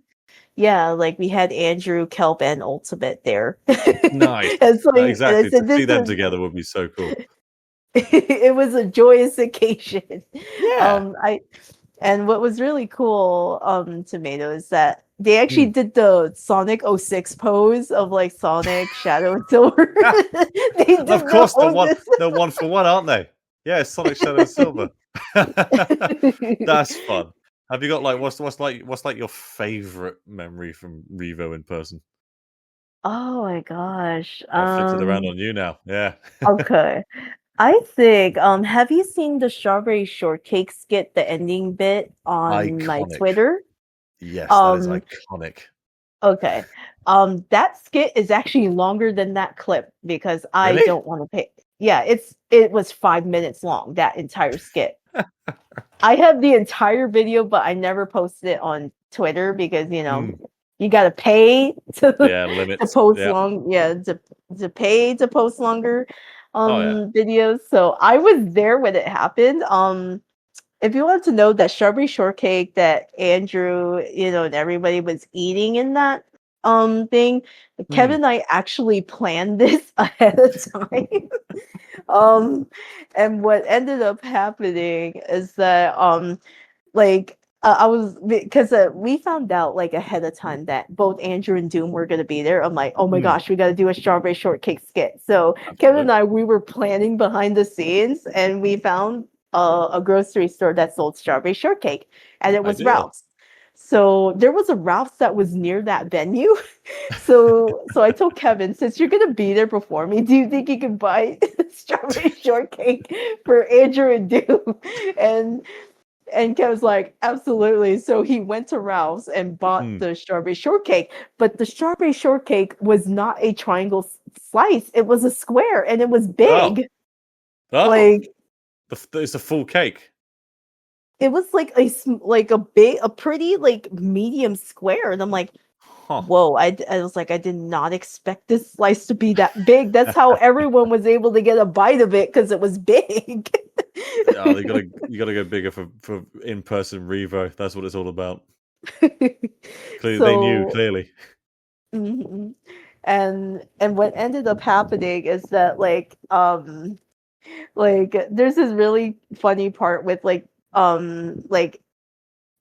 A: Yeah, like, we had Andrew, Kelp, and Ultimate there.
B: nice.
A: It's like and I
B: Exactly. To
A: said,
B: see
A: "This
B: them
A: is"
B: together would be so cool.
A: it was a joyous occasion.
B: Yeah.
A: I And what was really cool, Tomato, is that they actually
B: Mm.
A: did the Sonic '06 pose of like Sonic, Shadow, and Silver. They
B: Of
A: did the
B: course,
A: whole this.
B: they're one for one, aren't they? Yeah, Sonic Shadow and Silver. That's fun. Have you got like what's like your favorite memory from Revo in person?
A: Oh my gosh.
B: I've flipped it around on you now. Yeah.
A: Okay. I think, have you seen the Strawberry Shortcake skit, the ending bit on my
B: Iconic.
A: Twitter?
B: Yes, that is
A: Um,
B: iconic.
A: okay. That skit is actually longer than that clip because I
B: Really?
A: don't want to pay. Yeah, it was 5 minutes long, that entire skit. I have the entire video, but I never posted it on Twitter because
B: Mm.
A: you gotta pay to
B: Yeah,
A: to
B: limits.
A: post
B: Yeah.
A: long. Yeah, to pay to post longer.
B: Oh yeah.
A: videos. So I was there when it happened. If you want to know that strawberry shortcake that Andrew, and everybody was eating in that thing, Kevin
B: Hmm.
A: and I actually planned this ahead of time. um and what ended up happening is that like I was because we found out like ahead of time that both Andrew and Doom were going to be there. I'm like, oh my
B: Hmm.
A: gosh, we got to do a strawberry shortcake skit. So Kevin and
B: Absolutely.
A: I, we were planning behind the scenes, and we found a grocery store that sold strawberry shortcake, and it was
B: Ideal.
A: Ralph's. So there was a Ralph's that was near that venue. So I told Kevin, since you're gonna be there before me, do you think you can buy strawberry shortcake for Andrew and Doom? And and Kevin's like, absolutely. So he went to Ralph's and bought
B: Hmm.
A: the strawberry shortcake. But the strawberry shortcake was not a triangle slice. It was a square and it was
B: Oh.
A: big.
B: Oh.
A: Like
B: It's a full cake.
A: it was like a pretty like medium square. And I'm like,
B: Huh.
A: whoa, I was like, I did not expect this slice to be that big. That's how everyone was able to get a bite of it because it was big.
B: Oh, you gotta go bigger for in person Revo. That's what it's all about. Clearly, they knew.
A: So
B: Clearly.
A: mhm. And what ended up happening is that like there's this really funny part with like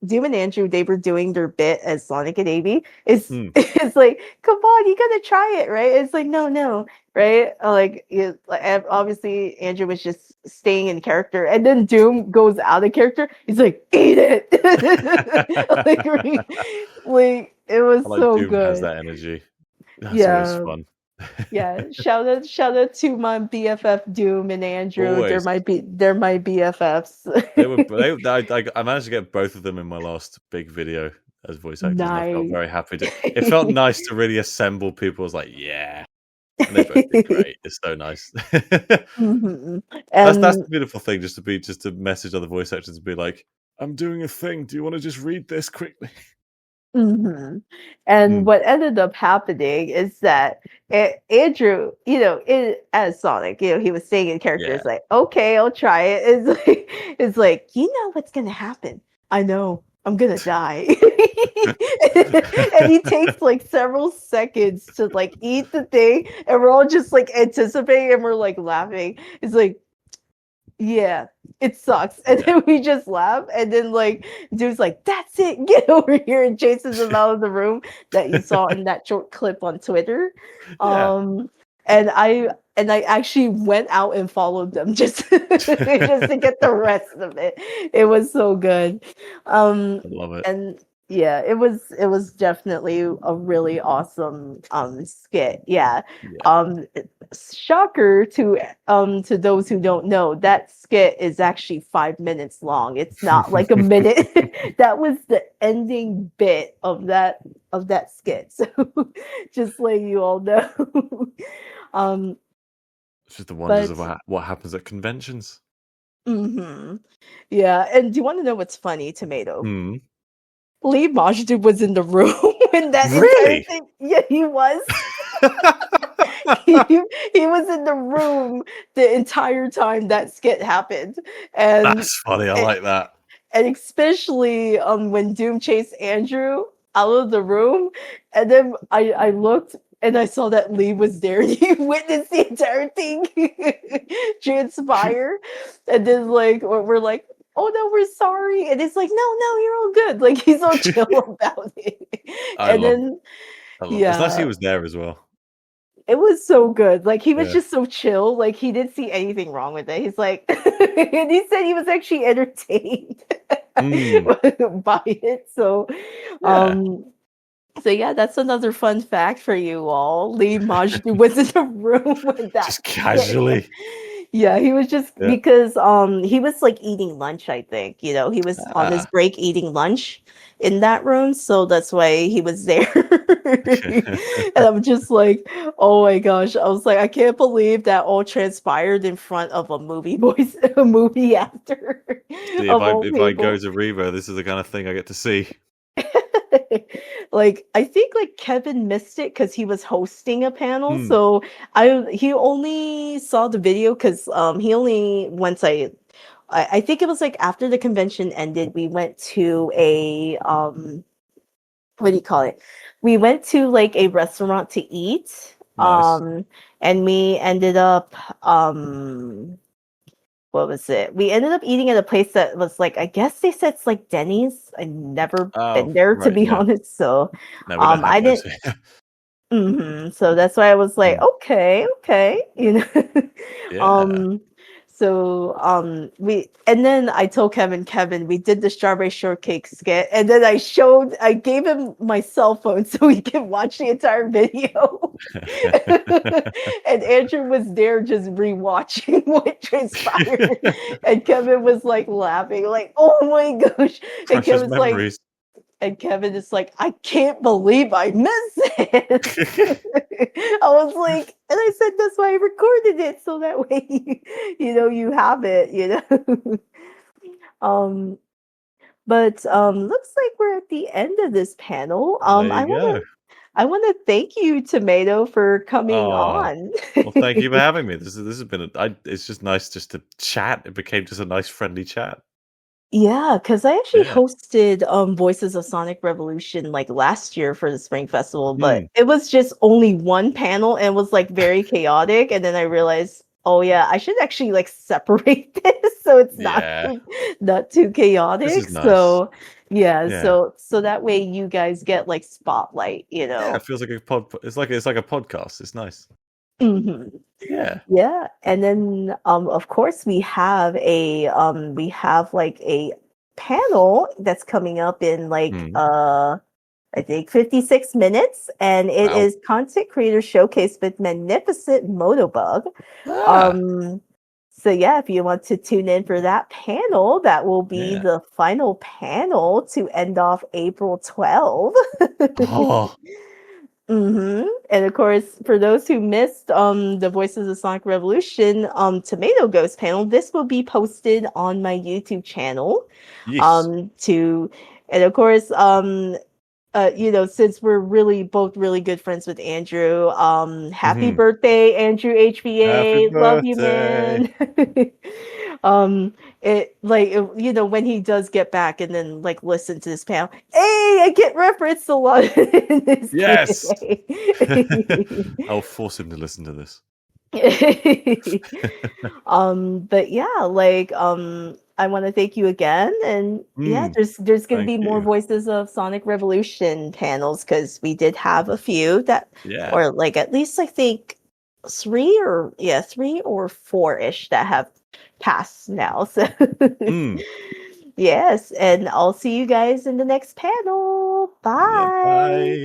A: Doom and Andrew, they were doing their bit as Sonic and Amy. It's
B: Hmm.
A: it's like, come on, you gotta try it, right? It's like, no, no, right? Obviously Andrew was just staying in character, and then Doom goes out of character. He's like, eat it, like it
B: I
A: was
B: like
A: so
B: Doom has
A: good.
B: that energy. That's always
A: Yeah,
B: fun.
A: yeah. Shout out to my BFF Doom and Andrew. They're
B: Always.
A: my BFFs.
B: I managed to get both of them in my last big video as voice actors, and I felt
A: Nice.
B: very happy to. It felt nice to really assemble people. I was like, yeah, and they both did great. It's so nice.
A: Mhm.
B: That's
A: And
B: the beautiful thing, just to message other voice actors and be like, I'm doing a thing. Do you want to just read this quickly?
A: mhm. And
B: Mm,
A: what ended up happening is that Andrew, as Sonic, he was saying in character,
B: yeah.
A: it's like, okay, I'll try it. It's like, you know what's gonna happen. I know, I'm gonna die. And he takes like several seconds to like eat the thing, and we're all just like anticipating and we're like laughing. It's like, yeah, it sucks. And
B: Yeah.
A: then we just laugh. And then like dude's like, that's it, get over here, and chases him out of the room that you saw in that short clip on Twitter.
B: Yeah.
A: Um and I actually went out and followed them just just to get the rest of it. It was so good.
B: I love it.
A: And yeah, it was definitely a really awesome skit. Yeah.
B: Yeah.
A: Um Shocker to those who don't know, that skit is actually 5 minutes long. It's not like a minute. That was the ending bit of that skit. So just letting you all know. um
B: It's just the wonders of
A: but
B: what happens at conventions.
A: mhm. Yeah, and do you want to know what's funny, Tomato?
B: Hmm.
A: Lee Majdu was in the room when that entire
B: Really?
A: thing. Yeah, he was. he, he was in the room the entire time that skit happened, and
B: That's funny. I like that.
A: and especially when Doom chased Andrew out of the room, and then I looked and I saw that Lee was there, and he witnessed the entire thing transpire, and then like we're like, oh no, we're sorry, and it's like, no, no, you're all good, like he's all chill about it,
B: I
A: and
B: love
A: then
B: I love it. It's nice he
A: yeah,
B: was there as well.
A: it was so good. Like he was
B: Yeah.
A: just so chill. Like he didn't see anything wrong with it. He's like, and he said he was actually entertained
B: Mm,
A: by it.
B: yeah.
A: Um, so yeah, that's another fun fact for you all. Lee Majdu was in the room with that
B: Just
A: skit.
B: casually.
A: Yeah, he was just
B: Yeah.
A: because he was like eating lunch, I think. He was on his
B: Ah.
A: break eating lunch in that room, so that's why he was there. And I'm just like, oh my gosh. I was like, I can't believe that all transpired in front of a movie voice, a movie actor
B: See,
A: of all
B: if I go
A: people.
B: to Revo, this is the kind of thing I get to see.
A: like I think like Kevin missed it because he was hosting a panel.
B: Hmm.
A: So he only saw the video because he only once I think it was like after the convention ended, we went to a what do you call it? We went to like a restaurant to eat.
B: Nice.
A: And we ended up what was it? We ended up eating at a place that was like I guess they said it's like Denny's. I've never
B: Oh,
A: been there to
B: right.
A: be
B: Yeah.
A: honest. So
B: No, we don't have
A: I
B: those
A: didn't
B: here.
A: So that's why I was like,
B: Hmm.
A: okay, okay, you know.
B: Yeah.
A: um, we and then I told Kevin, we did the strawberry shortcake skit, and then I gave him my cell phone so he could watch the entire video. And Andrew was there just rewatching what transpired, and Kevin was like laughing, like, "Oh my gosh!" And
B: Precious
A: Kevin's like,
B: memories.
A: and Kevin is like, I can't believe I missed this. I was like, and I said that's why I recorded it so that way you know you have it, you know. um, but looks like we're at the end of this panel.
B: There you go.
A: I wanna thank you, Tomato, for coming
B: Oh,
A: on.
B: well, thank you for having me. This has been it's just nice just to chat. It became just a nice friendly chat.
A: Yeah, because I actually
B: Yeah.
A: hosted Voices of Sonic Revolution like last year for the Spring Festival,
B: Hmm.
A: but it was just only one panel and it was like very chaotic. And then I realized, oh yeah, I should actually like separate this so it's
B: Yeah.
A: not too
B: This is
A: chaotic.
B: nice.
A: So yeah,
B: Yeah.
A: so that way you guys get like spotlight, you
B: Yeah, it
A: know.
B: feels like a it's like a podcast. It's nice.
A: Hmm.
B: Yeah.
A: Yeah, and then of course we have like a panel that's coming up in like
B: Mm.
A: I think 56 minutes, and it
B: Wow.
A: is content creator showcase with Magnificent Motobug.
B: Ah.
A: Um so yeah, if you want to tune in for that panel, that will be
B: Yeah.
A: the final panel to end off April 12th.
B: Oh.
A: And of course, for those who missed the Voices of Sonic Revolution Tomato Ghost panel, this will be posted on my YouTube channel.
B: Yes.
A: To and of course, you know, since we're really both really good friends with Andrew, happy
B: Hmm.
A: birthday, Andrew
B: Happy
A: HBA. Love you,
B: birthday.
A: man. um it like you know when he does get back and then like listen to this panel, hey, I get referenced a lot in this
B: Yes.
A: Q&A.
B: I'll force him to listen to this.
A: But yeah, like I want to thank you again, and yeah,
B: Mm.
A: there's going to
B: Thank
A: be more
B: you.
A: Voices of Sonic Revolution panels because we did have a few that,
B: Yeah.
A: or like at least I think three or four-ish that have passed now. So
B: Mm.
A: yes, and I'll see you guys in the next panel.
B: Yeah.
A: Bye.
B: Bye.